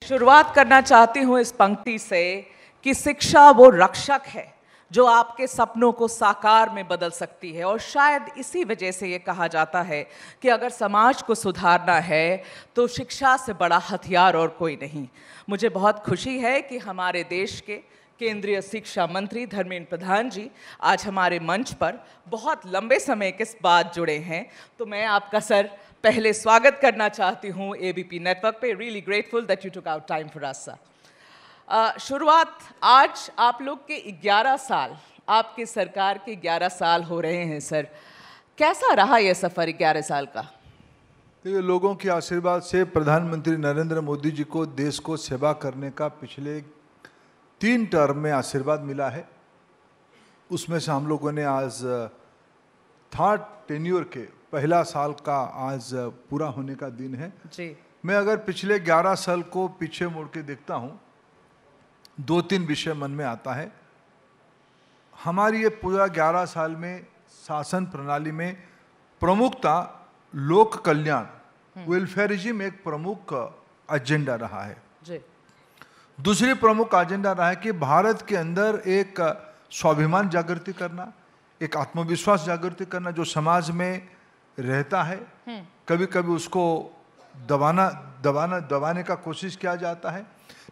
शुरुआत करना चाहती हूँ इस पंक्ति से कि शिक्षा वो रक्षक है जो आपके सपनों को साकार में बदल सकती है। और शायद इसी वजह से ये कहा जाता है कि अगर समाज को सुधारना है तो शिक्षा से बड़ा हथियार और कोई नहीं। मुझे बहुत खुशी है कि हमारे देश के केंद्रीय शिक्षा मंत्री धर्मेंद्र प्रधान जी आज हमारे मंच पर बहुत लंबे समय के बाद जुड़े हैं। तो मैं आपका सर पहले स्वागत करना चाहती हूँ एबीपी नेटवर्क पे। Really grateful that you took out time for us sir. शुरुआत आज आप लोग के 11 साल, आपकी सरकार के 11 साल हो रहे हैं सर। कैसा रहा ये सफ़र 11 साल का? ये लोगों के आशीर्वाद से प्रधानमंत्री नरेंद्र मोदी जी को देश को सेवा करने का पिछले 3 टर्म में आशीर्वाद मिला है। उसमें से हम लोगों ने आज थर्ड टेन्योर के पहला साल का आज पूरा होने का दिन है जी। मैं अगर पिछले 11 साल को पीछे मुड़ के देखता हूँ, 2-3 विषय मन में आता है। हमारी ये पूरा 11 साल में शासन प्रणाली में प्रमुखता लोक कल्याण, वेलफेयरिज्म एक प्रमुख एजेंडा रहा है। जी। दूसरी प्रमुख एजेंडा रहा है कि भारत के अंदर एक स्वाभिमान जागृति करना, एक आत्मविश्वास जागृति करना जो समाज में रहता है। कभी कभी उसको दबाने का कोशिश किया जाता है,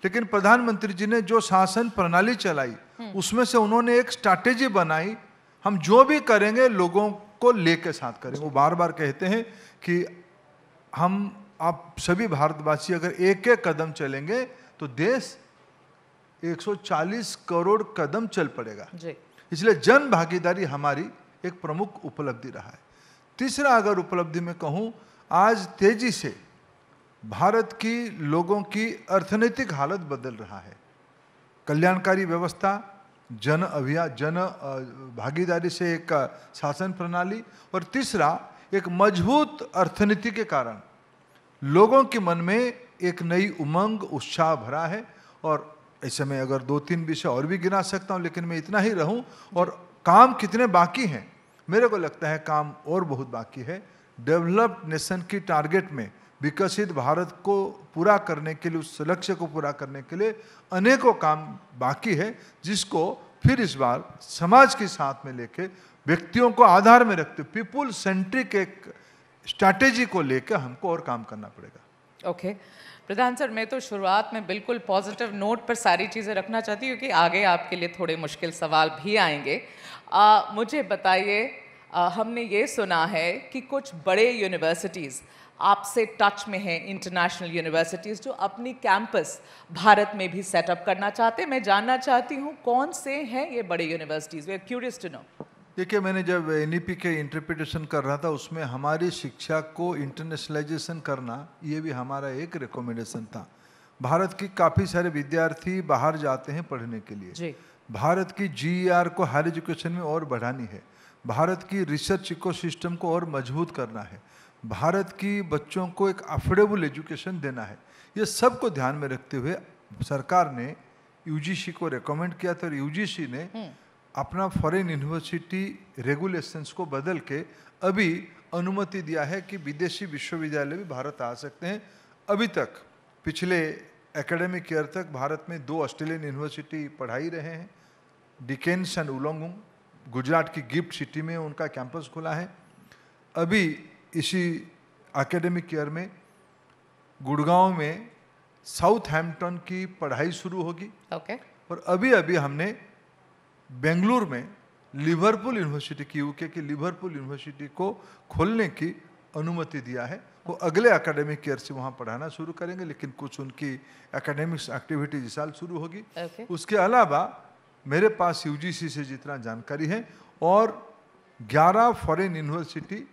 लेकिन प्रधानमंत्री जी ने जो शासन प्रणाली चलाई उसमें से उन्होंने एक स्ट्रैटेजी बनाई। हम जो भी करेंगे लोगों को लेके साथ करेंगे। वो बार बार कहते हैं कि आप सभी भारतवासी अगर एक एक कदम चलेंगे तो देश 140 करोड़ कदम चल पड़ेगा। इसलिए जन भागीदारी हमारी एक प्रमुख उपलब्धि रहा है। तीसरा अगर उपलब्धि में कहूँ, आज तेजी से भारत की लोगों की अर्थनैतिक हालत बदल रहा है। कल्याणकारी व्यवस्था, जन भागीदारी से एक शासन प्रणाली, और तीसरा एक मजबूत अर्थनीति के कारण लोगों के मन में एक नई उमंग, उत्साह भरा है। और ऐसे में अगर 2-3 विषय और भी गिना सकता हूँ, लेकिन मैं इतना ही रहूं। और काम कितने बाकी हैं, मेरे को लगता है काम और बहुत बाकी है। डेवलप्ड नेशन की टारगेट में विकसित भारत को पूरा करने के लिए, उस लक्ष्य को पूरा करने के लिए अनेकों काम बाकी है, जिसको फिर इस बार समाज के साथ में लेके, व्यक्तियों को आधार में रखते, पीपुल सेंट्रिक एक स्ट्रैटेजी को लेकर हमको और काम करना पड़ेगा। ओके प्रधान सर, मैं तो शुरुआत में बिल्कुल पॉजिटिव नोट पर सारी चीज़ें रखना चाहती हूँ कि आगे आपके लिए थोड़े मुश्किल सवाल भी आएंगे। मुझे बताइए, हमने ये सुना है कि कुछ बड़े यूनिवर्सिटीज़ आपसे टच में हैं, इंटरनेशनल यूनिवर्सिटीज़ जो अपनी कैंपस भारत में भी सेटअप करना चाहते हैं। मैं जानना चाहती हूँ कौन से हैं ये बड़े universities? We are curious to know. देखिए, मैंने जब एनईपी के इंटरप्रिटेशन कर रहा था, उसमें हमारी शिक्षा को इंटरनेशनलाइजेशन करना, ये भी हमारा एक रिकमेंडेशन था। भारत की काफ़ी सारे विद्यार्थी बाहर जाते हैं पढ़ने के लिए जी। भारत की जीईआर को हायर एजुकेशन में और बढ़ानी है, भारत की रिसर्च इकोसिस्टम को और मजबूत करना है, भारत की बच्चों को एक अफोर्डेबल एजुकेशन देना है। ये सब को ध्यान में रखते हुए सरकार ने यूजीसी को रेकमेंड किया था, और यूजीसी ने अपना फॉरेन यूनिवर्सिटी रेगुलेशंस को बदल के अभी अनुमति दिया है कि विदेशी विश्वविद्यालय भी भारत आ सकते हैं। अभी तक पिछले एकेडमिक ईयर तक भारत में 2 ऑस्ट्रेलियन यूनिवर्सिटी पढ़ाई रहे हैं। डिकेन्स एंड वुलोंगोंग, गुजरात की गिफ्ट सिटी में उनका कैंपस खुला है। अभी इसी एकेडमिक ईयर में गुड़गांव में साउथहैम्पटन की पढ़ाई शुरू होगी। और अभी अभी हमने बेंगलुरु में लिवरपूल यूनिवर्सिटी की, यूके की लिवरपूल यूनिवर्सिटी को खोलने की अनुमति दिया है। वो अगले एकेडमिक ईयर से वहाँ पढ़ाना शुरू करेंगे, लेकिन कुछ उनकी एकेडमिक्स एक्टिविटीज इस साल शुरू होगी। उसके अलावा मेरे पास यूजीसी से जितना जानकारी है, और 11 फॉरेन यूनिवर्सिटी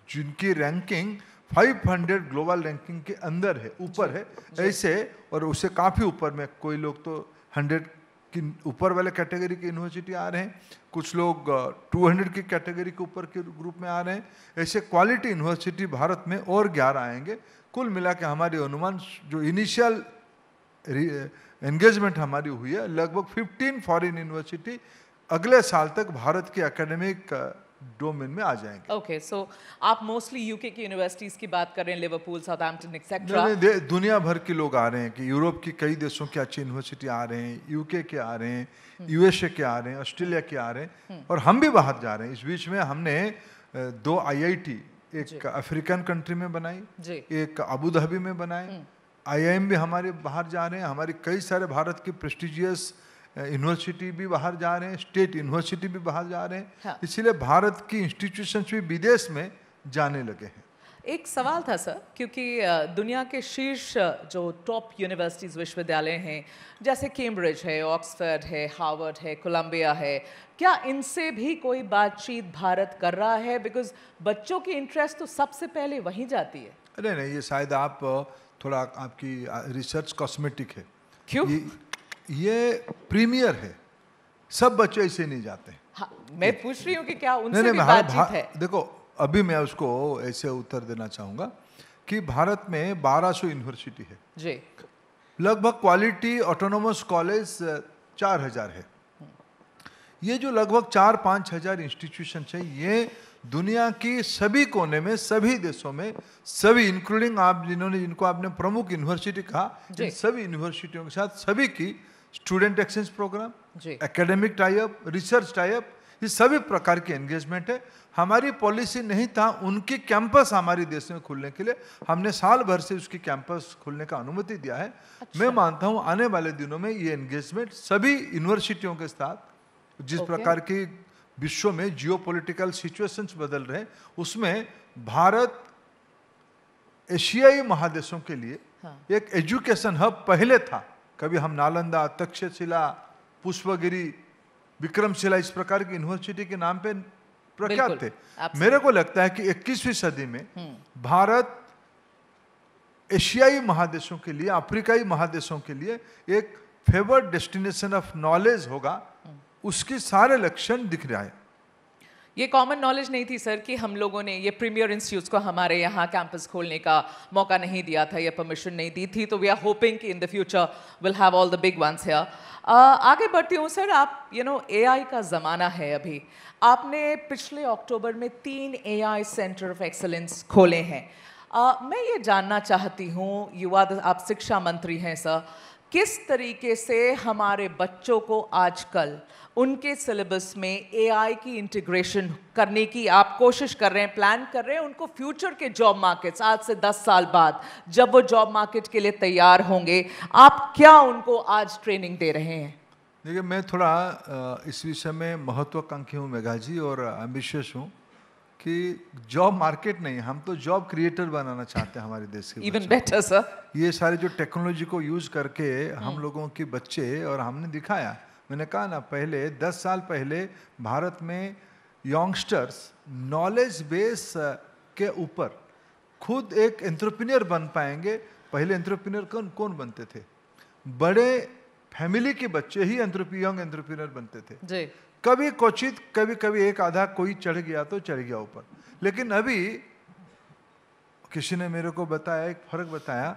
जिनकी रैंकिंग 500 ग्लोबल रैंकिंग के अंदर है, ऊपर है ऐसे, और उससे काफ़ी ऊपर में, कोई लोग तो 100 कि ऊपर वाले कैटेगरी की यूनिवर्सिटी आ रहे हैं, कुछ लोग 200 की कैटेगरी के ऊपर के ग्रुप में आ रहे हैं। ऐसे क्वालिटी यूनिवर्सिटी भारत में और 11 आएंगे। कुल मिला के हमारी अनुमान, जो इनिशियल एंगेजमेंट हमारी हुई है, लगभग 15 फॉरेन यूनिवर्सिटी अगले साल तक भारत की एकेडमिक डोमेन में आ जाएंगे। ओके, सो आप मोस्टली यूके की यूनिवर्सिटीज की बात कर रहे हैं, लिवरपूल, साउथहैम्पटन एक्सेट्रा। नहीं, दुनिया भर के लोग आ रहे हैं कि यूरोप की कई देशों के अच्छी यूनिवर्सिटी आ रहे हैं, यूके के आ रहे हैं, यूएसए के आ रहे हैं, ऑस्ट्रेलिया के आ रहे हैं, और हम भी बाहर जा रहे हैं। इस बीच में हमने 2 आईआईटी, एक अफ्रीकन कंट्री में बनाई, एक अबू धाबी में बनाए। आईआईएम भी हमारे बाहर जा रहे हैं, हमारी कई सारे भारत की प्रेस्टिजियस यूनिवर्सिटी भी बाहर जा रहे हैं, स्टेट यूनिवर्सिटी भी बाहर जा रहे हैं। हाँ। इसीलिए भारत की इंस्टीट्यूशंस भी विदेश में जाने लगे हैं। एक सवाल था सर, क्योंकि दुनिया के शीर्ष जो टॉप यूनिवर्सिटीज़ विश्वविद्यालय हैं, जैसे कैम्ब्रिज है, ऑक्सफोर्ड है, हार्वर्ड है, कोलंबिया है, क्या इनसे भी कोई बातचीत भारत कर रहा है? बिकॉज बच्चों की इंटरेस्ट तो सबसे पहले वहीं जाती है। अरे नहीं, ये शायद आप थोड़ा आपकी रिसर्च कॉस्मेटिक है। क्यों? ये प्रीमियर है, सब बच्चे ऐसे नहीं जाते। हाँ, मैं पूछ रही हूँ कि क्या उनसे नहीं, भी बातचीत है? देखो, अभी मैं उसको ऐसे उत्तर देना चाहूँगा कि भारत में 1200 यूनिवर्सिटी है जी, लगभग क्वालिटी ऑटोनोमस कॉलेज 4000 है। ये जो लगभग 4-5 हजार इंस्टीट्यूशन है, ये दुनिया की सभी कोने में, सभी देशों में, सभी इंक्लूडिंग आप जिनको आपने प्रमुख यूनिवर्सिटी कहा, इन सभी यूनिवर्सिटियों के साथ सभी की student exchange program, academic type, research type, ये सभी प्रकार की एंगेजमेंट है। हमारी पॉलिसी नहीं था उनकी कैंपस हमारे देश में खुलने के लिए, हमने साल भर से उसकी कैंपस खुलने का अनुमति दिया है। मैं मानता हूं आने वाले दिनों में ये एंगेजमेंट सभी यूनिवर्सिटियों के साथ, जिस प्रकार की विश्व में जियोपॉलिटिकल सिचुएशंस बदल रहे हैं, उसमें भारत एशियाई महादेशों के लिए एक एजुकेशन हब पहले था। कभी हम नालंदा, तक्षशिला, पुष्पगिरी, विक्रमशिला, इस प्रकार की यूनिवर्सिटी के नाम पे प्रख्यात थे। मेरे को लगता है कि 21वीं सदी में भारत एशियाई महादेशों के लिए, अफ्रीकाई महादेशों के लिए एक फेवर्ड डेस्टिनेशन ऑफ नॉलेज होगा, उसके सारे लक्षण दिख रहा है। ये कॉमन नॉलेज नहीं थी सर कि हम लोगों ने ये प्रीमियर इंस्टीट्यूट्स को हमारे यहाँ कैंपस खोलने का मौका नहीं दिया था या परमिशन नहीं दी थी, तो वी आर होपिंग कि in the future will have all the big ones here. आगे बढ़ती हूँ सर, आप एआई का ज़माना है अभी, आपने पिछले अक्टूबर में 3 एआई सेंटर ऑफ एक्सेलेंस खोले हैं। मैं ये जानना चाहती हूँ, आप शिक्षा मंत्री हैं सर, किस तरीके से हमारे बच्चों को आजकल उनके सिलेबस में एआई की इंटीग्रेशन करने की आप कोशिश कर रहे हैं, प्लान कर रहे हैं, उनको फ्यूचर के जॉब मार्केट्स, आज से 10 साल बाद जब वो जॉब मार्केट के लिए तैयार होंगे, आप क्या उनको आज ट्रेनिंग दे रहे हैं? देखिए, मैं थोड़ा इस विषय में महत्वाकांक्षी हूँ मेघा जी, और एम्बिशियस हूँ कि जॉब मार्केट नहीं, हम तो जॉब क्रिएटर बनाना चाहते हैं हमारे देश के। Even better sir. ये सारे जो टेक्नोलॉजी को यूज करके हम लोगों के बच्चे, और हमने दिखाया, मैंने कहा ना, पहले 10 साल पहले भारत में यंगस्टर्स नॉलेज बेस के ऊपर खुद एक एंटरप्रेन्योर बन पाएंगे। पहले एंटरप्रेन्योर कौन बनते थे? बड़े फैमिली के बच्चे ही यंग एंटरप्रेन्योर बनते थे जी। कभी क्वचित, कभी एक आधा कोई चढ़ गया तो चढ़ गया ऊपर। लेकिन अभी किसी ने मेरे को बताया, एक फर्क बताया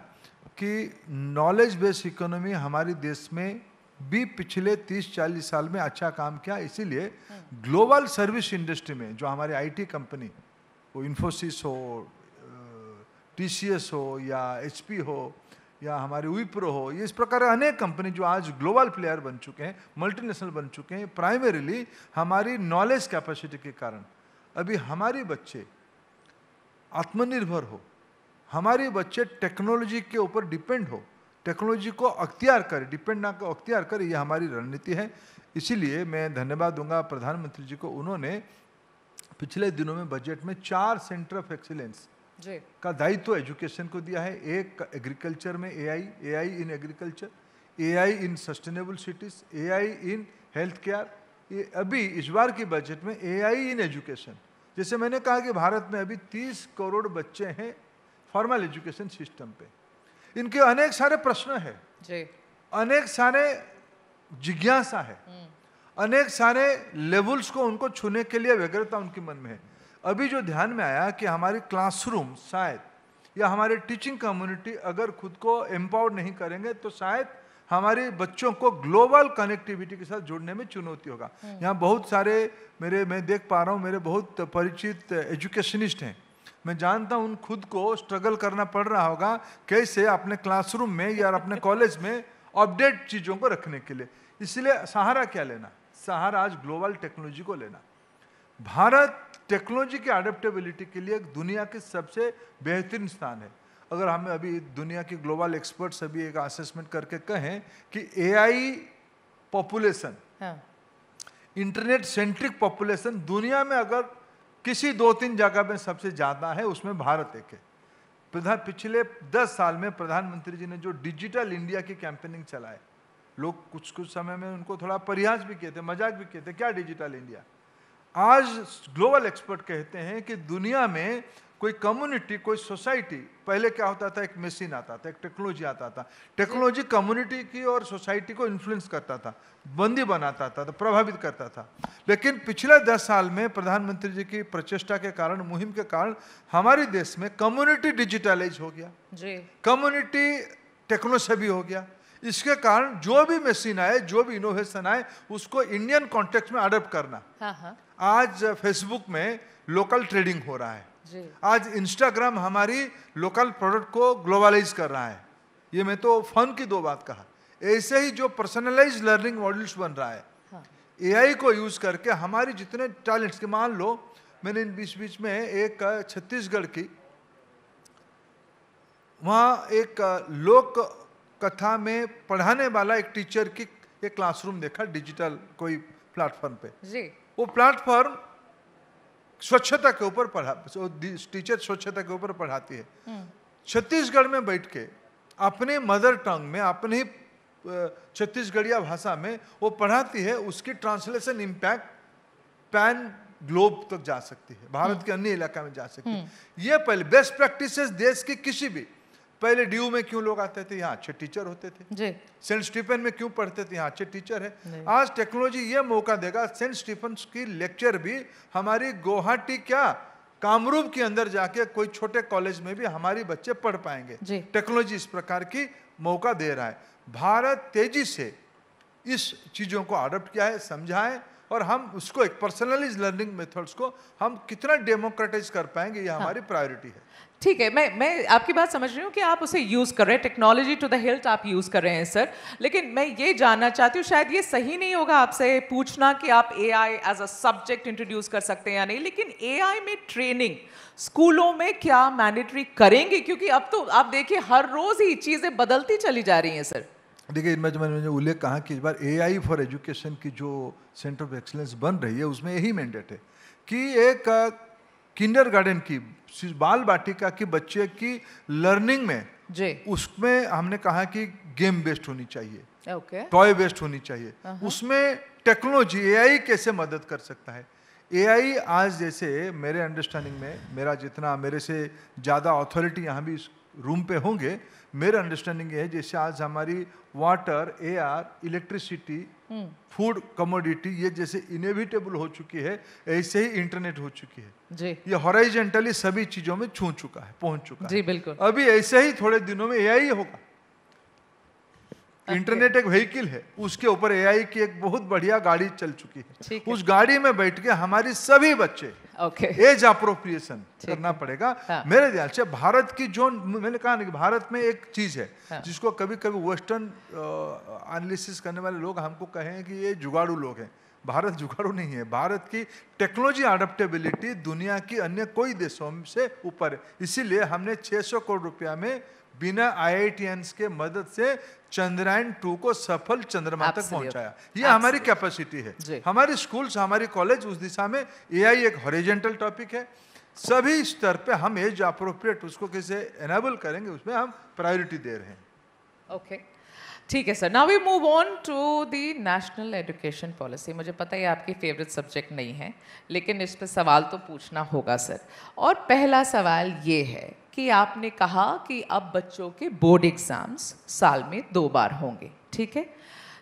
कि नॉलेज बेस्ड इकोनॉमी हमारे देश में भी पिछले 30-40 साल में अच्छा काम किया। इसीलिए ग्लोबल सर्विस इंडस्ट्री में जो हमारे आईटी कंपनी, वो इन्फोसिस हो, टीसीएस हो, या एचपी हो, या हमारे विप्रो हो, ये इस प्रकार अनेक कंपनी जो आज ग्लोबल प्लेयर बन चुके हैं, मल्टीनेशनल बन चुके हैं, प्राइमरीली हमारी नॉलेज कैपेसिटी के कारण। अभी हमारे बच्चे आत्मनिर्भर हो, हमारे बच्चे टेक्नोलॉजी के ऊपर डिपेंड हो, टेक्नोलॉजी को अख्तियार करे, डिपेंड ना को अख्तियार करे, ये हमारी रणनीति है। इसीलिए मैं धन्यवाद दूंगा प्रधानमंत्री जी को, उन्होंने पिछले दिनों में बजट में 4 सेंटर ऑफ एक्सीलेंस का दायित्व एजुकेशन को दिया है। एक एग्रीकल्चर में AI in agriculture, AI in sustainable cities, AI in health care. ये अभी इस बार की बजट में एआई इन एजुकेशन, जैसे मैंने कहा कि भारत में अभी 30 करोड़ बच्चे हैं फॉर्मल एजुकेशन सिस्टम पे, इनके अनेक सारे प्रश्न है जी, अनेक सारे जिज्ञासा है, अनेक सारे लेवल्स को उनको छूने के लिए व्यग्रता उनके मन में है। अभी जो ध्यान में आया कि हमारी क्लासरूम शायद, या हमारे टीचिंग कम्युनिटी अगर खुद को एम्पावर्ड नहीं करेंगे तो शायद हमारे बच्चों को ग्लोबल कनेक्टिविटी के साथ जुड़ने में चुनौती होगा। यहाँ बहुत सारे मैं देख पा रहा हूँ, मेरे बहुत परिचित एजुकेशनिस्ट हैं, मैं जानता हूँ उन खुद को स्ट्रगल करना पड़ रहा होगा कैसे अपने क्लासरूम में या अपने कॉलेज में अपडेट चीज़ों को रखने के लिए। इसलिए सहारा क्या लेना, सहारा आज ग्लोबल टेक्नोलॉजी को लेना। भारत टेक्नोलॉजी की अडेप्टेबिलिटी के लिए दुनिया के सबसे बेहतरीन स्थान है। अगर हमें अभी दुनिया की ग्लोबल एक्सपर्ट्स अभी एक असेसमेंट करके कहें कि AI population, internet centric population दुनिया में अगर किसी 2-3 जगह में सबसे ज़्यादा है, उसमें भारत एक है। पिछले 10 साल में प्रधानमंत्री जी ने जो डिजिटल इंडिया की कैंपेनिंग चलाए, लोग कुछ समय में उनको थोड़ा परिहास भी किए थे, मजाक भी किए थे, क्या डिजिटल इंडिया। आज ग्लोबल एक्सपर्ट कहते हैं कि दुनिया में कोई कम्युनिटी, कोई सोसाइटी, पहले क्या होता था, एक मशीन आता था, एक टेक्नोलॉजी आता था, टेक्नोलॉजी कम्युनिटी की और सोसाइटी को इन्फ्लुएंस करता था, बंदी बनाता था, तो प्रभावित करता था। लेकिन पिछले 10 साल में प्रधानमंत्री जी की प्रचेष्टा के कारण, मुहिम के कारण हमारे देश में कम्युनिटी डिजिटलाइज हो गया, कम्युनिटी टेक्नोसेवी हो गया। इसके कारण जो भी मशीन आए, जो भी इनोवेशन आए, उसको इंडियन कॉन्टेक्स्ट में अडॉप्ट करना। आज फेसबुक में लोकल ट्रेडिंग हो रहा है, आज इंस्टाग्राम हमारी लोकल प्रोडक्ट को ग्लोबलाइज कर रहा है। ये मैं तो फन की 2 बात कहा। ऐसे ही जो पर्सनलाइज लर्निंग मॉड्यूल्स बन रहा है, एआई को यूज करके हमारी जितने टैलेंट्स के, मान लो मैंने बीच में एक छत्तीसगढ़ की, वहाँ एक लोक कथा में पढ़ाने वाला एक टीचर की एक क्लासरूम देखा डिजिटल कोई प्लेटफॉर्म पे। वो प्लेटफॉर्म स्वच्छता के ऊपर पढ़ा, टीचर स्वच्छता के ऊपर पढ़ाती है। छत्तीसगढ़ में बैठ के अपने मदर टंग में, अपने छत्तीसगढ़िया भाषा में वो पढ़ाती है। उसकी ट्रांसलेशन इम्पैक्ट पैन ग्लोब तक जा सकती है, भारत के अन्य इलाका में जा सकती है। ये पहले बेस्ट प्रैक्टिसेस देश के किसी भी, पहले डीयू में क्यों लोग आते थे, यहाँ अच्छे टीचर होते थे। सेंट स्टीफन में क्यों पढ़ते थे, यहाँ अच्छे टीचर है। आज टेक्नोलॉजी ये मौका देगा, सेंट स्टीफन की लेक्चर भी हमारी गुवाहाटी क्या कामरूप के अंदर जाके कोई छोटे कॉलेज में भी हमारी बच्चे पढ़ पाएंगे। टेक्नोलॉजी इस प्रकार की मौका दे रहा है। भारत तेजी से इस चीजों को अडॉप्ट किया है, समझा है, और हम उसको एक पर्सनलाइज लर्निंग मेथड्स को हम कितना डेमोक्रेटाइज कर पाएंगे, ये हमारी प्रायोरिटी है। ठीक है, मैं आपकी बात समझ रही हूँ कि आप उसे यूज कर रहे हैं, टेक्नोलॉजी टू द हिल्ट आप यूज कर रहे हैं सर। लेकिन मैं ये जानना चाहती हूँ, शायद ये सही नहीं होगा आपसे पूछना कि आप AI as a subject introduce कर सकते हैं या नहीं, लेकिन एआई में ट्रेनिंग स्कूलों में क्या मैंडेटरी करेंगे? क्योंकि अब तो आप देखिए हर रोज ही चीजें बदलती चली जा रही हैं सर। देखिए, मैंने उल्लेख कहा कि इस बार एआई फॉर एजुकेशन की जो सेंटर ऑफ एक्सीलेंस बन रही है, उसमें यही मैंडेट है कि एक किंडरगार्टन की, बाल बाटिका की बच्चे की लर्निंग में उसमें हमने कहा कि गेम बेस्ड होनी चाहिए, टॉय बेस्ड होनी चाहिए। उसमें टेक्नोलॉजी, एआई कैसे मदद कर सकता है। एआई आज जैसे मेरे अंडरस्टैंडिंग में, मेरे से ज़्यादा अथॉरिटी यहाँ भी इस रूम पे होंगे, मेरा अंडरस्टैंडिंग है जैसे आज हमारी water, air, electricity, food commodity ये जैसे इनएविटेबल हो चुकी है, ऐसे ही इंटरनेट हो चुकी है। ये हॉराइजेंटली सभी चीजों में छू चुका है, पहुंच चुका है। बिल्कुल। अभी ऐसे ही थोड़े दिनों में एआई होगा। इंटरनेट एक व्हीकल है, उसके ऊपर एआई की एक बहुत बढ़िया गाड़ी चल चुकी है। उस गाड़ी में बैठ के हमारी सभी बच्चे एज अप्रोप्रिएशन करना पड़ेगा। मेरे ख्याल से भारत की जो, मैंने कहा ना कि भारत में एक चीज है जिसको कभी कभी वेस्टर्न एनालिसिस करने वाले लोग हमको कहें कि ये जुगाड़ू लोग हैं। भारत जुगाड़ू नहीं है। भारत की टेक्नोलॉजी अडेप्टेबिलिटी दुनिया की अन्य कोई देशों से ऊपर है। इसीलिए हमने 600 करोड़ रुपया में बिना IITians के मदद से चंद्रयान 2 को सफल चंद्रमा तक पहुंचाया। ये हमारी कैपेसिटी है। हमारी स्कूल्स, हमारी कॉलेज उस दिशा में, एआई एक हॉरिजॉन्टल टॉपिक है। सभी स्तर पे हम एज अप्रोप्रिएट उसको कैसे एनेबल करेंगे, उसमें हम प्रायोरिटी दे रहे हैं। ओके, ठीक है sir. Now we move on to the national education policy. मुझे पता है आपकी फेवरेट सब्जेक्ट नहीं है, लेकिन इस पर सवाल तो पूछना होगा सर। और पहला सवाल ये है कि आपने कहा कि अब बच्चों के बोर्ड एग्जाम्स साल में 2 बार होंगे, ठीक है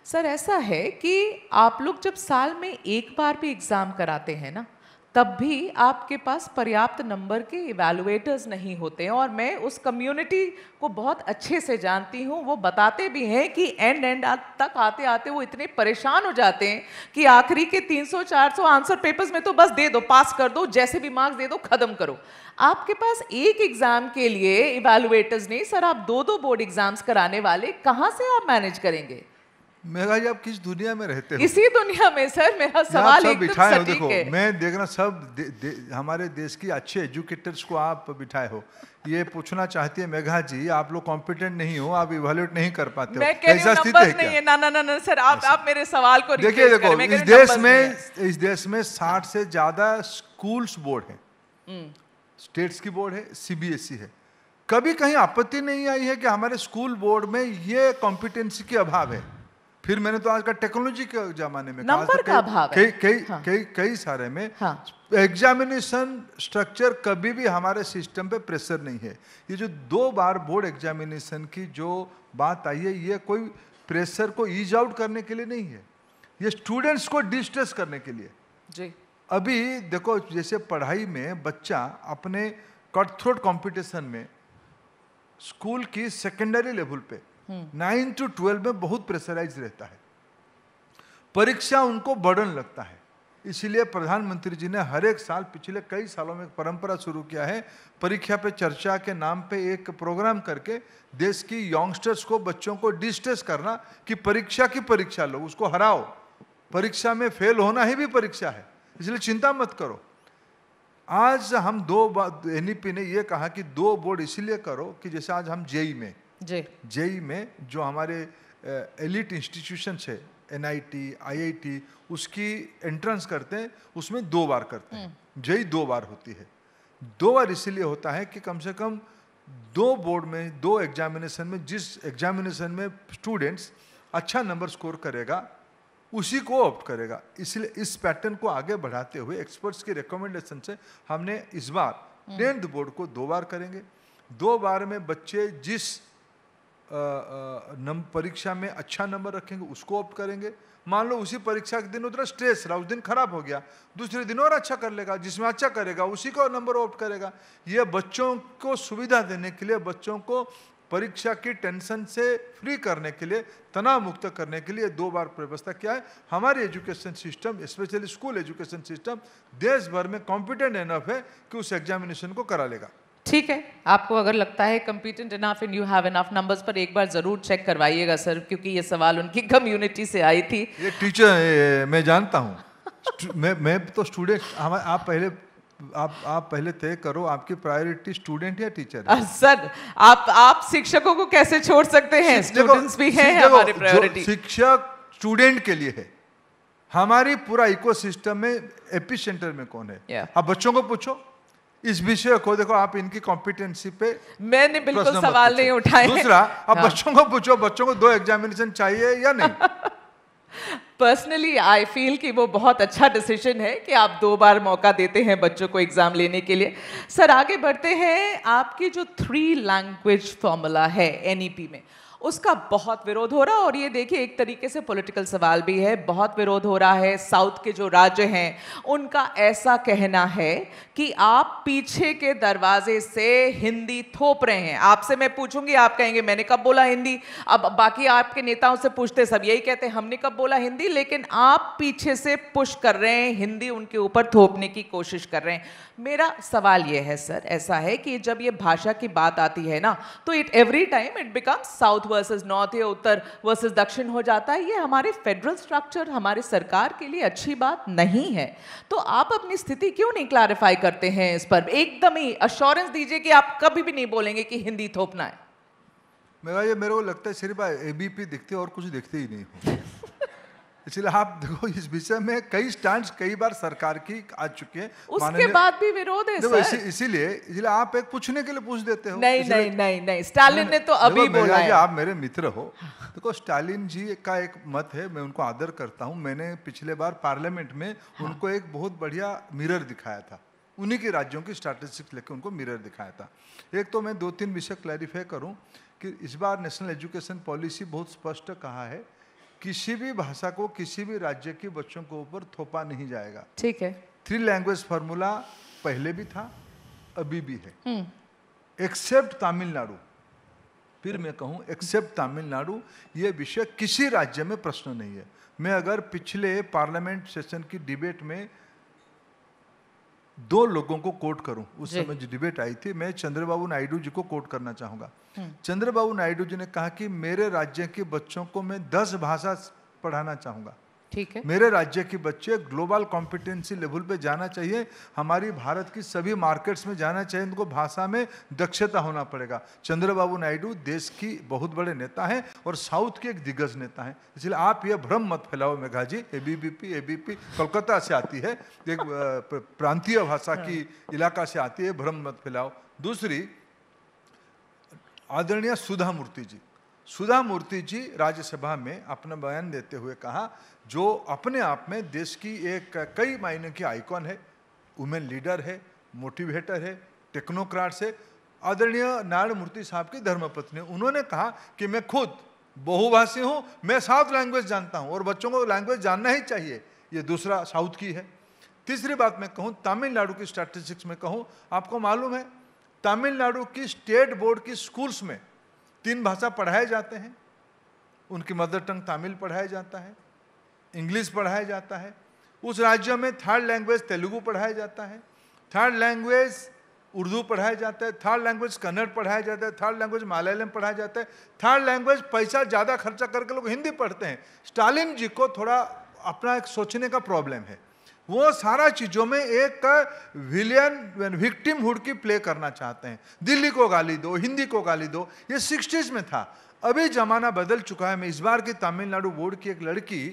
सर। ऐसा है कि आप लोग जब साल में 1 बार भी एग्ज़ाम कराते हैं ना, तब भी आपके पास पर्याप्त नंबर के इवैल्यूएटर्स नहीं होते हैं। और मैं उस कम्युनिटी को बहुत अच्छे से जानती हूँ, वो बताते भी हैं कि एंड तक आते आते वो इतने परेशान हो जाते हैं कि आखिरी के 300-400 आंसर पेपर्स में तो बस दे दो, पास कर दो, जैसे भी मार्क्स दे दो, खत्म करो। आपके पास एक एग्जाम के लिए इवैल्यूएटर्स नहीं सर, आप 2-2 बोर्ड एग्जाम्स कराने वाले, कहाँ से आप मैनेज करेंगे? मेघा जी, आप किस दुनिया में रहते हो? इसी दुनिया में सर। मेरा सवाल एकदम सटीक है। मैं देख रहा सब हमारे देश की अच्छे एजुकेटर्स को आप बिठाए हो। ये पूछना चाहती है मेघा जी, आप लोग कॉम्पिटेंट नहीं हो, आप इवैल्यूएट नहीं कर पाते हो। मैं कह रही हूं नंबर्स नहीं है। ना सर, आप मेरे सवाल को देखिए, देखो इस देश में 60 से ज्यादा स्कूल्स बोर्ड है, स्टेट्स की बोर्ड है, सीबीएसई है। कभी कहीं आपत्ति नहीं आई है कि हमारे स्कूल बोर्ड में ये कॉम्पिटेंसी की अभाव है। फिर मैंने तो आजकल टेक्नोलॉजी के जमाने में नंबर का अभाव है, कई सारे में एग्जामिनेशन स्ट्रक्चर कभी भी हमारे सिस्टम पे प्रेशर नहीं है। ये जो 2 बार बोर्ड एग्जामिनेशन की जो बात आई है, ये कोई प्रेशर को ईज आउट करने के लिए नहीं है, ये स्टूडेंट्स को डिस्ट्रेस करने के लिए जी। अभी देखो, जैसे पढ़ाई में बच्चा अपने कट थ्रोट कॉम्पिटिशन में स्कूल की सेकेंडरी लेवल पे 9 to 12 में बहुत प्रेशराइज रहता है, परीक्षा उनको बर्डन लगता है। इसीलिए प्रधानमंत्री जी ने हर एक साल पिछले कई सालों में एक परंपरा शुरू किया है, परीक्षा पे चर्चा के नाम पे एक प्रोग्राम करके देश की यंगस्टर्स को, बच्चों को डिस्ट्रेस करना कि परीक्षा की परीक्षा लो, उसको हराओ, परीक्षा में फेल होना ही भी परीक्षा है, इसलिए चिंता मत करो। आज हम एनईपी ने ये कहा कि 2 बोर्ड इसीलिए करो कि जैसे आज हम जेई में जो हमारे एलिट इंस्टीट्यूशंस है, एनआईटी, आईआईटी, उसकी एंट्रेंस करते हैं, उसमें 2 बार करते हैं। जेई 2 बार होती है। 2 बार इसीलिए होता है कि कम से कम 2 बोर्ड में, 2 एग्जामिनेशन में, जिस एग्जामिनेशन में स्टूडेंट्स अच्छा नंबर स्कोर करेगा उसी को ऑप्ट करेगा। इसलिए इस पैटर्न को आगे बढ़ाते हुए एक्सपर्ट्स की रिकमेंडेशन से हमने इस बार 10th बोर्ड को 2 बार करेंगे। 2 बार में बच्चे जिस परीक्षा में अच्छा नंबर रखेंगे उसको ऑप्ट करेंगे। मान लो उसी परीक्षा के दिन उतना स्ट्रेस रहा, उस दिन खराब हो गया, दूसरे दिन और अच्छा कर लेगा, जिसमें अच्छा करेगा उसी को नंबर ऑप्ट करेगा। ये बच्चों को सुविधा देने के लिए, बच्चों को परीक्षा की टेंशन से फ्री करने के लिए, तनाव मुक्त करने के लिए 2 बार व्यवस्था किया है। हमारी education system, specially school education system, देश भर में कॉम्पिटेंट इनफ है कि उस एग्जामिनेशन को करा लेगा। ठीक है, आपको अगर लगता है competent enough and you have enough numbers, पर एक बार जरूर चेक करवाइएगा सर, क्योंकि ये सवाल उनकी कम्युनिटी से आई थी। ये टीचर मैं जानता हूँ मैं तो स्टूडेंट, आप पहले तय करो आपकी प्रायोरिटी स्टूडेंट या टीचर है? सर आप शिक्षकों को कैसे छोड़ सकते हैं? स्टूडेंट्स भी हैं हमारी प्रायोरिटी। शिक्षक स्टूडेंट के लिए है, हमारी पूरा इकोसिस्टम में एपिसेंटर में कौन है? आप बच्चों को पूछो इस विषय को, देखो आप इनकी कॉम्पिटेंसी पे मैंने बिल्कुल सवाल नहीं उठाए। दूसरा, आप बच्चों को पूछो, बच्चों को 2 एग्जामिनेशन चाहिए या नहीं? पर्सनली आई फील कि वो बहुत अच्छा डिसीजन है कि आप 2 बार मौका देते हैं बच्चों को एग्जाम लेने के लिए। सर आगे बढ़ते हैं। आपकी जो 3 लैंग्वेज फॉर्मूला है एनईपी में, उसका बहुत विरोध हो रहा है, और ये देखिए एक तरीके से पॉलिटिकल सवाल भी है, बहुत विरोध हो रहा है। साउथ के जो राज्य हैं उनका ऐसा कहना है कि आप पीछे के दरवाजे से हिंदी थोप रहे हैं। आपसे मैं पूछूंगी, आप कहेंगे मैंने कब बोला हिंदी। अब बाकी आपके नेताओं से पूछते, सब यही कहते हैं हमने कब बोला हिंदी, लेकिन आप पीछे से पुश कर रहे हैं, हिंदी उनके ऊपर थोपने की कोशिश कर रहे हैं। मेरा सवाल यह है सर, ऐसा है कि जब ये भाषा की बात आती है ना, तो every time it becomes south versus north या उत्तर वर्सेस दक्षिण हो जाता है। ये हमारे फेडरल स्ट्रक्चर, हमारे सरकार के लिए अच्छी बात नहीं है। तो आप अपनी स्थिति क्यों नहीं क्लैरिफाई करते हैं इस पर? एकदम ही अश्योरेंस दीजिए कि आप कभी भी नहीं बोलेंगे कि हिंदी थोपना है। मेरे को लगता है सिर्फ एबीपी दिखते और कुछ दिखते ही नहीं हो। इसलिए आप देखो इस विषय में कई स्टैंड कई बार सरकार की आ चुके हैं, उसके बाद भी विरोध है सर। इसीलिए आप एक पूछने के लिए पूछ देते हो। नहीं, स्टालिन ने तो अभी बोला है। आप मेरे मित्र हो, देखो स्टालिन जी का एक मत है, मैं उनको आदर करता हूँ। मैंने पिछले बार पार्लियामेंट में उनको एक बहुत बढ़िया मिरर दिखाया था, उन्हीं के राज्यों की स्टैटिस्टिक्स लेकर उनको मिरर दिखाया था। एक तो मैं 2-3 विषय क्लैरिफाई करूँ कि इस बार नेशनल एजुकेशन पॉलिसी बहुत स्पष्ट कहा है, किसी भी भाषा को किसी भी राज्य के बच्चों के ऊपर थोपा नहीं जाएगा। ठीक है। 3 लैंग्वेज फार्मूला पहले भी था, अभी भी है, एक्सेप्ट तमिलनाडु। फिर मैं कहूं एक्सेप्ट तमिलनाडु, ये विषय किसी राज्य में प्रश्न नहीं है। मैं अगर पिछले पार्लियामेंट सेशन की डिबेट में 2 लोगों को कोट करूं, उस समय जो डिबेट आई थी, मैं चंद्रबाबू नायडू जी को कोट करना चाहूंगा। चंद्रबाबू नायडू जी ने कहा कि मेरे राज्य के बच्चों को मैं 10 भाषा पढ़ाना चाहूंगा। ठीक है, मेरे राज्य के बच्चे ग्लोबल कॉम्पिटेंसी लेवल पे जाना चाहिए, हमारी भारत की सभी मार्केट्स में जाना चाहिए, उनको भाषा में दक्षता होना पड़ेगा। चंद्रबाबू नायडू देश की बहुत बड़े नेता हैं और साउथ के एक दिग्गज नेता हैं, इसलिए आप ये भ्रम मत फैलाओ मेघा जी। एबीपी कोलकाता से आती है, एक प्रांतीय भाषा की इलाका से आती है, भ्रम मत फैलाओ। दूसरी, आदरणीय सुधा मूर्ति जी राज्यसभा में अपना बयान देते हुए कहा, जो अपने आप में देश की एक कई मायने की आइकॉन है, वुमेन लीडर है, मोटिवेटर है, टेक्नोक्राट्स है, आदरणीय नारायण मूर्ति साहब की धर्मपत्नी, उन्होंने कहा कि मैं खुद बहुभाषी हूं, मैं 7 लैंग्वेज जानता हूं और बच्चों को लैंग्वेज जानना ही चाहिए। ये दूसरा साउथ की है। तीसरी बात मैं कहूं, तमिलनाडु की स्टैटिस्टिक्स में कहूं, आपको मालूम है तमिलनाडु की स्टेट बोर्ड की स्कूल्स में 3 भाषा पढ़ाए जाते हैं। उनकी मदर टंग तमिल पढ़ाया जाता है, इंग्लिश पढ़ाया जाता है। उस राज्य में 3rd लैंग्वेज तेलुगु पढ़ाया जाता है, 3rd लैंग्वेज उर्दू पढ़ाया जाता है, 3rd लैंग्वेज कन्नड़ पढ़ाया जाता है, 3rd लैंग्वेज मलयालम पढ़ाया जाता है, 3rd लैंग्वेज पैसा ज़्यादा खर्चा करके लोग हिंदी पढ़ते हैं। स्टालिन जी को थोड़ा अपना एक सोचने का प्रॉब्लम है, वो सारा चीज़ों में एक विलियन विक्टिमहुड की प्ले करना चाहते हैं। दिल्ली को गाली दो, हिंदी को गाली दो, ये 60s में था। अभी ज़माना बदल चुका है। मैं इस बार की तमिलनाडु बोर्ड की एक लड़की,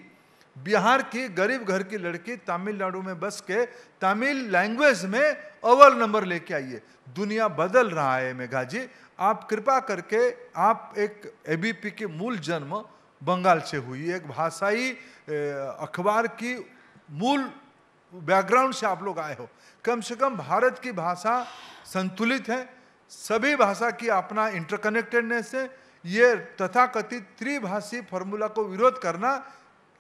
बिहार की गरीब घर की लड़की, तमिलनाडु में बस के तमिल लैंग्वेज में अव्वल नंबर लेके आई है। दुनिया बदल रहा है मेघा जी, आप कृपा करके, आप एक एबीपी की मूल जन्म बंगाल से हुई, एक भाषाई अखबार की मूल बैकग्राउंड से आप लोग आए हो। कम से कम भारत की भाषा संतुलित है, सभी भाषा की अपना इंटरकनेक्टेडनेस है। ये तथाकथित त्रिभाषी फॉर्मूला को विरोध करना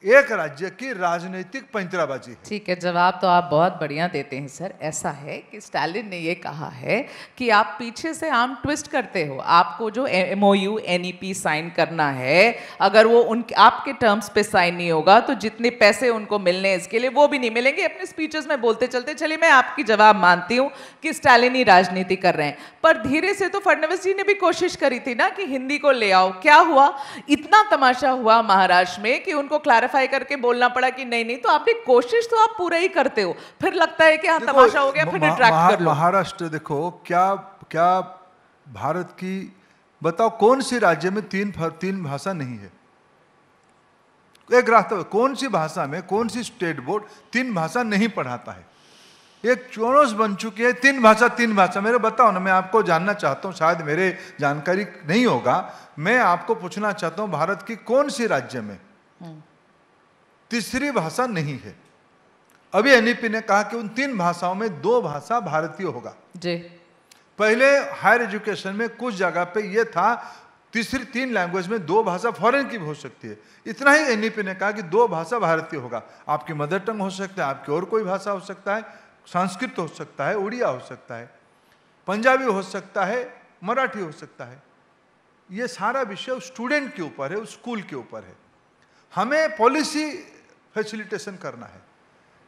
एक राज्य की राजनीतिक पैंतराबाजी। ठीक है, जवाब तो आप बहुत बढ़िया देते हैं सर। ऐसा है कि स्टालिन ने ये कहा है कि आप पीछे से आर्म ट्विस्ट करते हो। आपको जो MOU NEP साइन करना है, अगर वो उनके आपके टर्म्स पे साइन नहीं होगा तो जितने पैसे उनको मिलने हैं इसके लिए वो भी नहीं मिलेंगे। अपने स्पीचेस में बोलते चलते, चलिए मैं आपकी जवाब मानती हूँ कि स्टालिन ही राजनीति कर रहे हैं, पर धीरे से तो फडणवीस जी ने भी कोशिश करी थी ना कि हिंदी को ले आओ। क्या हुआ? इतना तमाशा हुआ महाराष्ट्र में कि उनको करके बोलना पड़ा कि नहीं नहीं, तो आपकी कोशिश तो आप पूरा ही करते हो, फिर लगता है कि हाँ तमाशा हो गया, फिर रिट्रैक्ट कर लो। महाराष्ट्र देखो, क्या भारत की, बताओ कौन सी राज्य में 3 भाषा नहीं है? एक रास्ता, कौन सी भाषा में, कौन सी स्टेट बोर्ड 3 भाषा नहीं पढ़ाता है? एक चौनस बन चुकी है 3 भाषा। मेरे बताओ ना, मैं आपको जानना चाहता हूँ, शायद मेरे जानकारी नहीं होगा, मैं आपको पूछना चाहता हूँ, भारत की कौन सी राज्य में तीसरी भाषा नहीं है? अभी NEP ने कहा कि उन 3 भाषाओं में 2 भाषा भारतीय होगा जी। पहले हायर एजुकेशन में कुछ जगह पे ये था, 3 लैंग्वेज में 2 भाषा फॉरेन की भी हो सकती है। इतना ही NEP ने कहा कि 2 भाषा भारतीय होगा। आपकी मदर टंग हो सकता है, आपकी और कोई भाषा हो सकता है, संस्कृत हो सकता है, उड़िया हो सकता है, पंजाबी हो सकता है, मराठी हो सकता है। ये सारा विषय स्टूडेंट के ऊपर है, स्कूल के ऊपर है। हमें पॉलिसी फैसिलिटेशन करना है,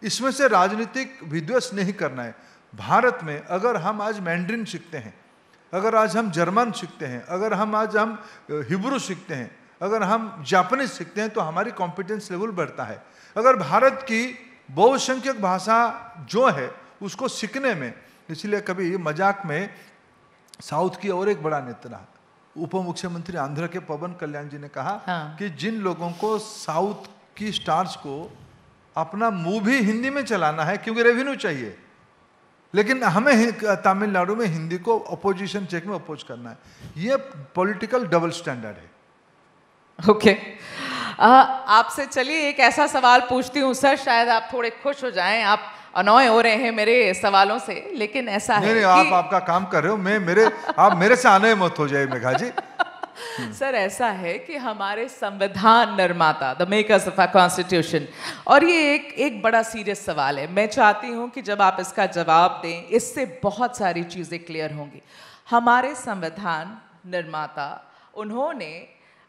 इसमें से राजनीतिक विद्वेष नहीं करना है। भारत में अगर हम आज मैंड्रिन सीखते हैं, अगर आज हम जर्मन सीखते हैं, अगर हम हिब्रू सीखते हैं, अगर हम जापानीज सीखते हैं, तो हमारी कॉम्पिटेंस लेवल बढ़ता है। अगर भारत की बहुसंख्यक भाषा जो है उसको सीखने में, इसलिए कभी मजाक में साउथ की और एक बड़ा नेता, उप मुख्यमंत्री आंध्र के पवन कल्याण जी ने कहा कि जिन लोगों को साउथ की स्टार्स को अपना मूवी हिंदी में चलाना है क्योंकि रेवेन्यू चाहिए, लेकिन हमें तमिलनाडु में हिंदी को अपोजिशन चेक में अपोज करना है। ये पॉलिटिकल डबल स्टैंडर्ड है। ओके, आपसे चलिए एक ऐसा सवाल पूछती हूँ सर, शायद आप थोड़े खुश हो जाएं, आप अनॉय हो रहे हैं मेरे सवालों से, लेकिन ऐसा है नहीं, आप आपका काम कर रहे हो, आप मेरे से अनॉय मत हो जाए मेघा जी। सर ऐसा है कि हमारे संविधान निर्माता, the makers of our constitution, और ये एक बड़ा सीरियस सवाल है, मैं चाहती हूँ कि जब आप इसका जवाब दें इससे बहुत सारी चीज़ें क्लियर होंगी। हमारे संविधान निर्माता उन्होंने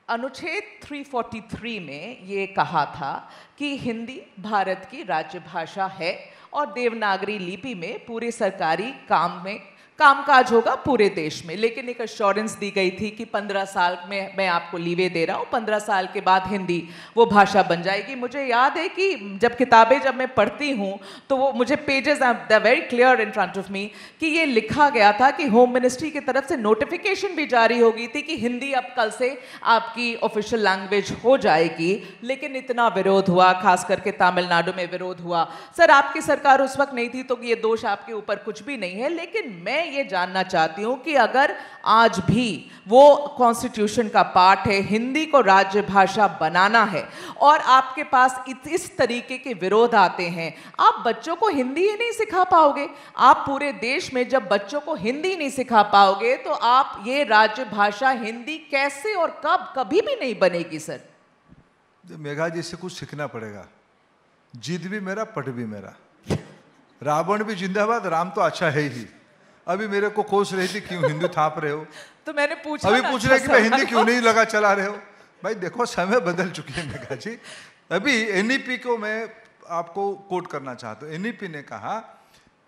अनुच्छेद 343 में ये कहा था कि हिंदी भारत की राज्य भाषा है और देवनागरी लिपि में पूरे सरकारी कामकाज होगा पूरे देश में। लेकिन एक अश्योरेंस दी गई थी कि 15 साल में मैं आपको लीवे दे रहा हूँ, 15 साल के बाद हिंदी वो भाषा बन जाएगी। मुझे याद है कि जब मैं पढ़ती हूँ तो वो मुझे pages they very clear in front of me कि ये लिखा गया था कि होम मिनिस्ट्री की तरफ से नोटिफिकेशन भी जारी हो गई थी कि हिंदी अब कल से आपकी ऑफिशियल लैंग्वेज हो जाएगी। लेकिन इतना विरोध हुआ, खास करके तमिलनाडु में विरोध हुआ। सर आपकी सरकार उस वक्त नहीं थी तो ये दोष आपके ऊपर कुछ भी नहीं है, लेकिन मैं ये जानना चाहती हूं कि अगर आज भी वो कॉन्स्टिट्यूशन का पार्ट है, हिंदी को राज्य भाषा बनाना है और आपके पास इस तरीके के विरोध आते हैं, आप बच्चों को हिंदी ही नहीं सिखा पाओगे। आप पूरे देश में जब बच्चों को हिंदी नहीं सिखा पाओगे तो आप ये राज्य भाषा हिंदी कैसे और कभी भी नहीं बनेगी। सर मेघा जी से कुछ सीखना पड़ेगा। जिद भी मेरा, पट भी मेरा। रावण भी जिंदाबाद, राम तो अच्छा है ही। अभी मेरे को कोस रही थी क्यों हिंदी थाप रहे हो, तो मैंने पूछा, अभी पूछ रहे कि मैं हिंदी क्यों नहीं लगा चला रहे हो। भाई देखो समय बदल चुकी है मेघा जी। अभी एनईपी को मैं आपको कोट करना चाहता हूँ। एनईपी ने कहा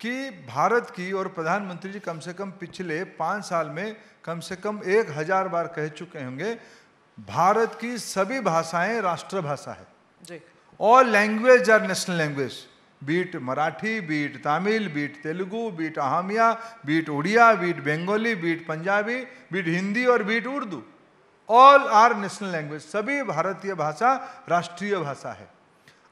कि भारत की, और प्रधानमंत्री जी कम से कम पिछले 5 साल में कम से कम 1000 बार कह चुके होंगे, भारत की सभी भाषाएं राष्ट्रभाषा है जी। All language are national language, be it Marathi, be it Tamil, be it Telugu, be it Asomiya, be it Oriya, be it Bengali, be it Punjabi, be it Hindi और be it Urdu, all are national language. सभी भारतीय भाषा राष्ट्रीय भाषा है।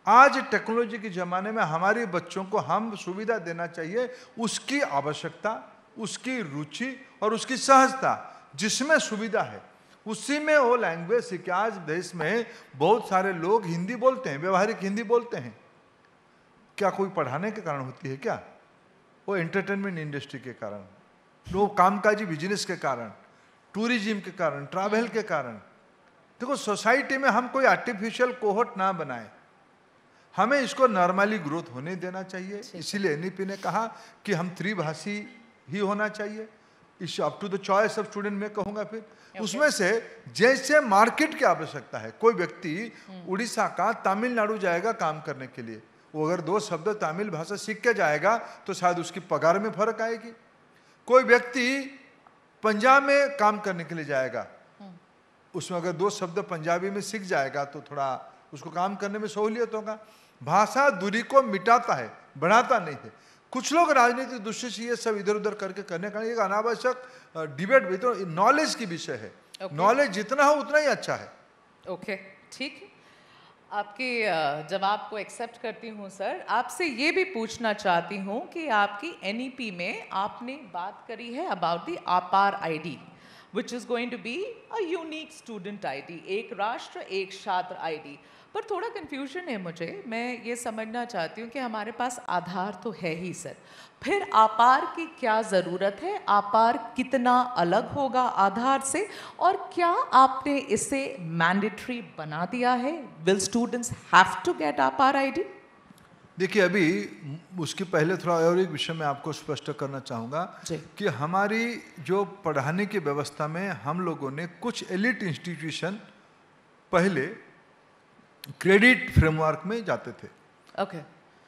आज टेक्नोलॉजी के ज़माने में हमारे बच्चों को हम सुविधा देना चाहिए, उसकी आवश्यकता, उसकी रुचि और उसकी सहजता, जिसमें सुविधा है उसी में वो लैंग्वेज सीखे। आज देश में बहुत सारे लोग हिंदी बोलते हैं, व्यवहारिक हिंदी बोलते हैं। क्या कोई पढ़ाने के कारण होती है क्या? वो एंटरटेनमेंट इंडस्ट्री के कारण, वो कामकाजी बिजनेस के कारण, टूरिज्म के कारण, ट्रैवल के कारण। देखो सोसाइटी में हम कोई आर्टिफिशियल कोहोट ना बनाए, हमें इसको नॉर्मली ग्रोथ होने देना चाहिए। इसीलिए एनईपी ने कहा कि हम त्रिभाषी ही होना चाहिए। Is up to the choice of student में कहूँगा। फिर उसमें से जैसे मार्केट की आवश्यकता है, कोई व्यक्ति उड़ीसा का तमिलनाडु जाएगा काम करने के लिए, वो अगर 2 शब्द तमिल भाषा सीख के जाएगा तो शायद उसकी पगार में फर्क आएगी। कोई व्यक्ति पंजाब में काम करने के लिए जाएगा, उसमें अगर 2 शब्द पंजाबी में सीख जाएगा तो थोड़ा उसको काम करने में सहूलियत होगा। भाषा दूरी को मिटाता है, बढ़ाता नहीं है। कुछ लोग राजनीतिक दृष्टि से ये सब इधर उधर करके करने का एक अनावश्यक डिबेट भी, तो नॉलेज की विषय है। नॉलेज जितना हो उतना ही अच्छा है। ओके, ठीक है, आपके जवाब को एक्सेप्ट करती हूँ। सर आपसे ये भी पूछना चाहती हूँ कि आपकी एनईपी में आपने बात करी है about the APAAR ID, which is going to be a unique student ID, एक राष्ट्र एक छात्र आईडी। पर थोड़ा कन्फ्यूजन है मुझे, मैं ये समझना चाहती हूँ कि हमारे पास आधार तो है ही सर, फिर आपार की क्या ज़रूरत है? आपार कितना अलग होगा आधार से, और क्या आपने इसे मैंडेटरी बना दिया है? Will students have to get APAAR ID? देखिए, अभी उसके पहले थोड़ा और एक विषय मैं आपको स्पष्ट करना चाहूँगा कि हमारी जो पढ़ाने की व्यवस्था में हम लोगों ने कुछ एलिट इंस्टीट्यूशन पहले क्रेडिट फ्रेमवर्क में जाते थे। ओके।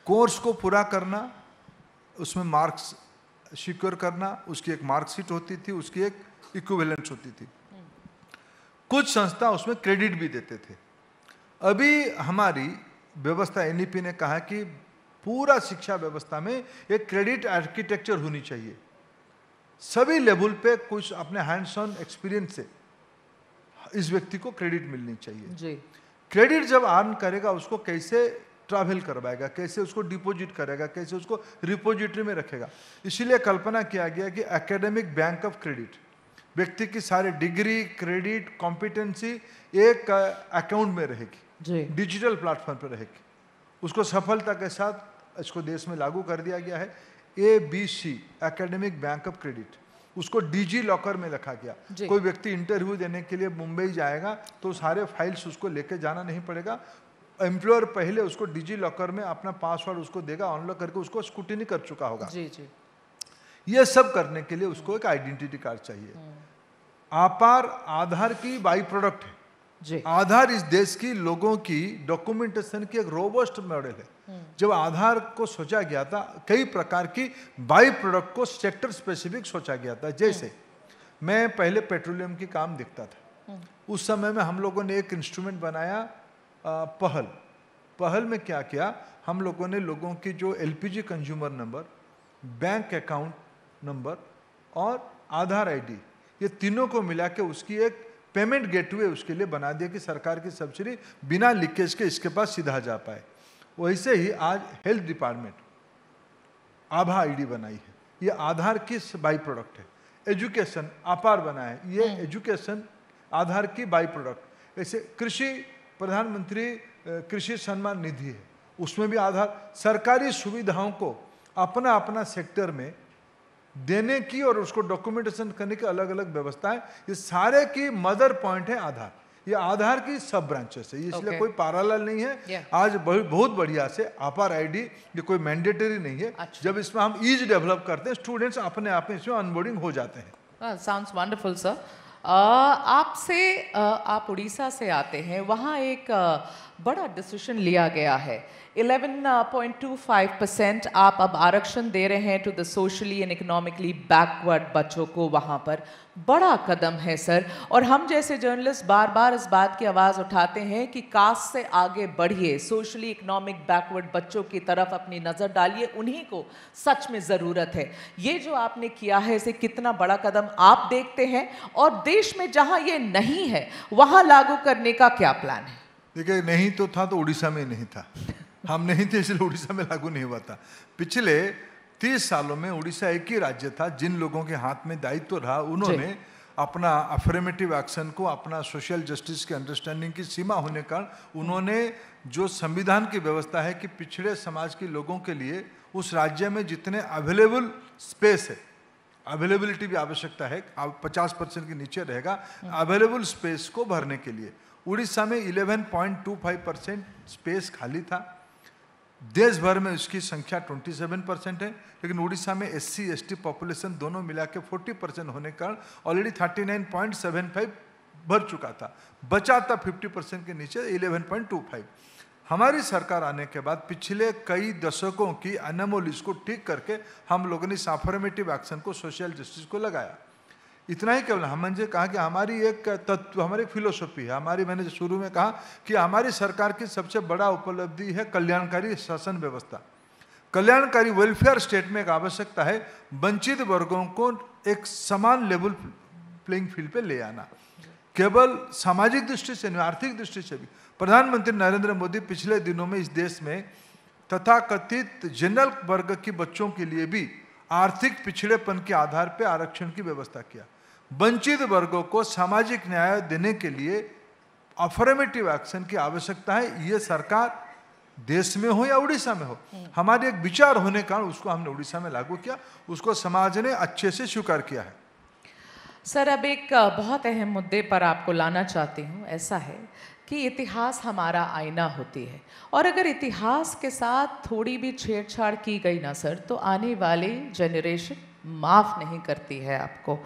कोर्स को पूरा करना, उसमें मार्क्स सिक्योर करना, उसकी एक मार्कशीट होती थी, उसकी एक इक्विवेलेंस होती थी। कुछ संस्था उसमें क्रेडिट भी देते थे। अभी हमारी व्यवस्था एनईपी ने कहा कि पूरा शिक्षा व्यवस्था में एक क्रेडिट आर्किटेक्चर होनी चाहिए। सभी लेवल पे कुछ अपने हैंड्स ऑन एक्सपीरियंस से इस व्यक्ति को क्रेडिट मिलनी चाहिए जी। क्रेडिट जब अर्न करेगा उसको कैसे ट्रैवल करवाएगा, कैसे उसको डिपॉजिट करेगा, कैसे उसको रिपोजिटरी में रखेगा। इसीलिए कल्पना किया गया कि एकेडमिक बैंक ऑफ क्रेडिट, व्यक्ति की सारी डिग्री, क्रेडिट, कॉम्पिटेंसी एक अकाउंट में रहेगी, डिजिटल प्लेटफॉर्म पर रहेगी। उसको सफलता के साथ इसको देश में लागू कर दिया गया है। ABC academic bank of credit, उसको डिजी लॉकर में रखा गया। कोई व्यक्ति इंटरव्यू देने के लिए मुंबई जाएगा तो सारे फाइल्स उसको लेके जाना नहीं पड़ेगा। एम्प्लॉयर पहले उसको डिजी लॉकर में अपना पासवर्ड उसको देगा, अनलॉक करके उसको स्क्रूटिनी कर चुका होगा। जी जी। ये सब करने के लिए उसको एक आइडेंटिटी कार्ड चाहिए। आपार आधार की बाई प्रोडक्ट है जी। आधार इस देश की लोगों की डॉक्यूमेंटेशन की एक रोबस्ट मॉडल है। जब आधार को सोचा गया था, कई प्रकार की बाई प्रोडक्ट को सेक्टर स्पेसिफिक सोचा गया था। जैसे मैं पहले पेट्रोलियम की काम देखता था, उस समय में हम लोगों ने एक इंस्ट्रूमेंट बनाया पहल में क्या किया, हम लोगों ने लोगों की जो LPG consumer number, bank account number और आधार आईडी, ये तीनों को मिला के उसकी एक पेमेंट गेटवे उसके लिए बना दिया कि सरकार की सब्सिडी बिना लीकेज के इसके पास सीधा जा पाए। वैसे ही आज हेल्थ डिपार्टमेंट आभा आईडी बनाई है, ये आधार की बाई प्रोडक्ट है। एजुकेशन आपार बना है, ये एजुकेशन आधार की बाई प्रोडक्ट। ऐसे कृषि प्रधानमंत्री कृषि सम्मान निधि है, उसमें भी आधार। सरकारी सुविधाओं को अपना अपना सेक्टर में देने की और उसको डॉक्यूमेंटेशन करने की अलग अलग व्यवस्थाएं, ये सारे की मदर पॉइंट है आधार। ये आधार की सब ब्रांचेस है, इसलिए कोई पैरेलल नहीं है। आज बहुत बढ़िया से आपार आईडी, ये कोई मैंडेटरी नहीं है। जब इसमें हम ईज डेवलप करते हैं, स्टूडेंट्स अपने आप में इसमें अनबोर्डिंग हो जाते हैं। Sounds wonderful sir. आपसे आप उड़ीसा से आते हैं, वहाँ एक बड़ा डिसीजन लिया गया है। 11.25% आप अब आरक्षण दे रहे हैं to the socially and economically backward बच्चों को, वहाँ पर बड़ा कदम है सर। और हम जैसे जर्नलिस्ट बार बार इस बात की आवाज़ उठाते हैं कि कास्ट से आगे बढ़िए, सोशली इकोनॉमिक बैकवर्ड बच्चों की तरफ अपनी नज़र डालिए, उन्हीं को सच में ज़रूरत है। ये जो आपने किया है, इसे कितना बड़ा कदम आप देखते हैं, और देश में जहाँ ये नहीं है वहाँ लागू करने का क्या प्लान है? देखिए, नहीं तो था तो उड़ीसा में नहीं था, हम नहीं थे इसलिए उड़ीसा में लागू नहीं हुआ था। पिछले 30 सालों में उड़ीसा एक ही राज्य था जिन लोगों के हाथ में दायित्व रहा, उन्होंने अपना अफर्मेटिव एक्शन को, अपना सोशल जस्टिस की अंडरस्टैंडिंग की सीमा होने का, उन्होंने जो संविधान की व्यवस्था है कि पिछड़े समाज के लोगों के लिए उस राज्य में जितने अवेलेबल स्पेस है, अवेलेबिलिटी भी आवश्यकता है, 50% के नीचे रहेगा अवेलेबल स्पेस को भरने के लिए। उड़ीसा में 11.25% स्पेस खाली था। देश भर में उसकी संख्या 27% है, लेकिन उड़ीसा में SC ST पॉपुलेशन दोनों मिला के 40% होने के कारण ऑलरेडी 39.75 भर चुका था, बचा था 50% के नीचे 11.25। हमारी सरकार आने के बाद पिछले कई दशकों की अनोमलीज को ठीक करके हम लोगों ने इस अफर्मेटिव एक्शन को, सोशल जस्टिस को लगाया। इतना ही केवल हमने कहा कि हमारी एक तत्व, हमारी एक फिलोसफी है हमारी, मैंने शुरू में कहा कि हमारी सरकार की सबसे बड़ा उपलब्धि है कल्याणकारी शासन व्यवस्था। कल्याणकारी वेलफेयर स्टेट में एक आवश्यकता है वंचित वर्गों को एक समान लेवल प्लेइंग फील्ड पे ले आना, केवल सामाजिक दृष्टि से नहीं, आर्थिक दृष्टि से भी। प्रधानमंत्री नरेंद्र मोदी पिछले दिनों में इस देश में तथाकथित जनरल वर्ग के बच्चों के लिए भी आर्थिक पिछड़ेपन के आधार पर आरक्षण की व्यवस्था किया। वंचित वर्गों को सामाजिक न्याय देने के लिए अफर्मेटिव एक्शन की आवश्यकता है। ये सरकार देश में हो या उड़ीसा में हो, हमारे एक विचार होने का उसको हमने उड़ीसा में लागू किया, उसको समाज ने अच्छे से स्वीकार किया है। सर, अब एक बहुत अहम मुद्दे पर आपको लाना चाहती हूँ। ऐसा है कि इतिहास हमारा आईना होती है, और अगर इतिहास के साथ थोड़ी भी छेड़छाड़ की गई ना सर, तो आने वाली जनरेशन माफ़ नहीं करती है आपको।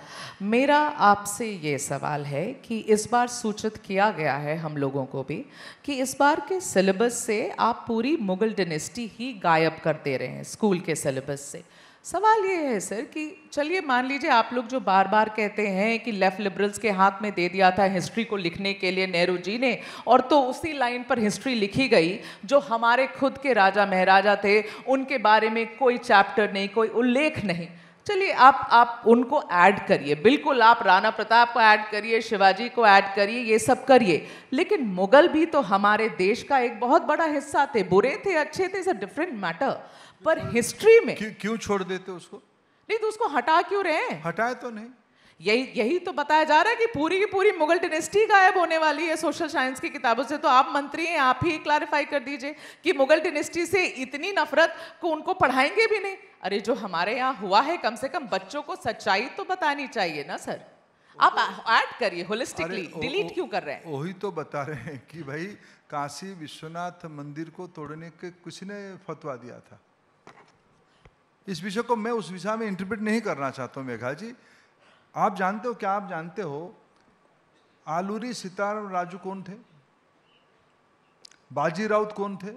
मेरा आपसे ये सवाल है कि इस बार सूचित किया गया है हम लोगों को भी कि इस बार के सिलेबस से आप पूरी मुगल डायनेस्टी ही गायब कर दे रहे हैं स्कूल के सिलेबस से। सवाल ये है सर कि चलिए मान लीजिए आप लोग जो बार बार कहते हैं कि लेफ्ट लिबरल्स के हाथ में दे दिया था हिस्ट्री को लिखने के लिए नेहरू जी ने, और तो उसी लाइन पर हिस्ट्री लिखी गई, जो हमारे खुद के राजा महाराजा थे उनके बारे में कोई चैप्टर नहीं, कोई उल्लेख नहीं। चलिए आप उनको ऐड करिए, बिल्कुल आप राणा प्रताप को ऐड करिए, शिवाजी को ऐड करिए, ये सब करिए, लेकिन मुगल भी तो हमारे देश का एक बहुत बड़ा हिस्सा थे। बुरे थे अच्छे थे, इट्स अ डिफरेंट मैटर, पर हिस्ट्री में क्यों छोड़ देते उसको? नहीं तो उसको हटा क्यों रहे हैं? हटाए तो नहीं, यही तो बताया जा रहा है कि पूरी की पूरी मुगल डायनेस्टी गायब होने वाली है सोशल साइंस की किताबों से। तो आप मंत्री हैं, आप ही क्लैरिफाई कर दीजिए कि मुगल डायनेस्टी से इतनी नफरत को उनको पढ़ाएंगे भी नहीं। अरे जो हमारे यहाँ हुआ है, कम से कम बच्चों को सच्चाई तो बतानी चाहिए ना सर। आप ऐड करिए होलिस्टिकली, डिलीट क्यों कर रहे हैं? वही तो बता रहे हैं कि भाई काशी विश्वनाथ मंदिर को तोड़ने के किसने फतवा दिया था। इस विषय को मैं उस विषय में इंटरप्रेट नहीं करना चाहता हूँ मेघा जी। आप जानते हो, क्या आप जानते हो आलूरी सीताराम राजू कौन थे? बाजी राउत कौन थे?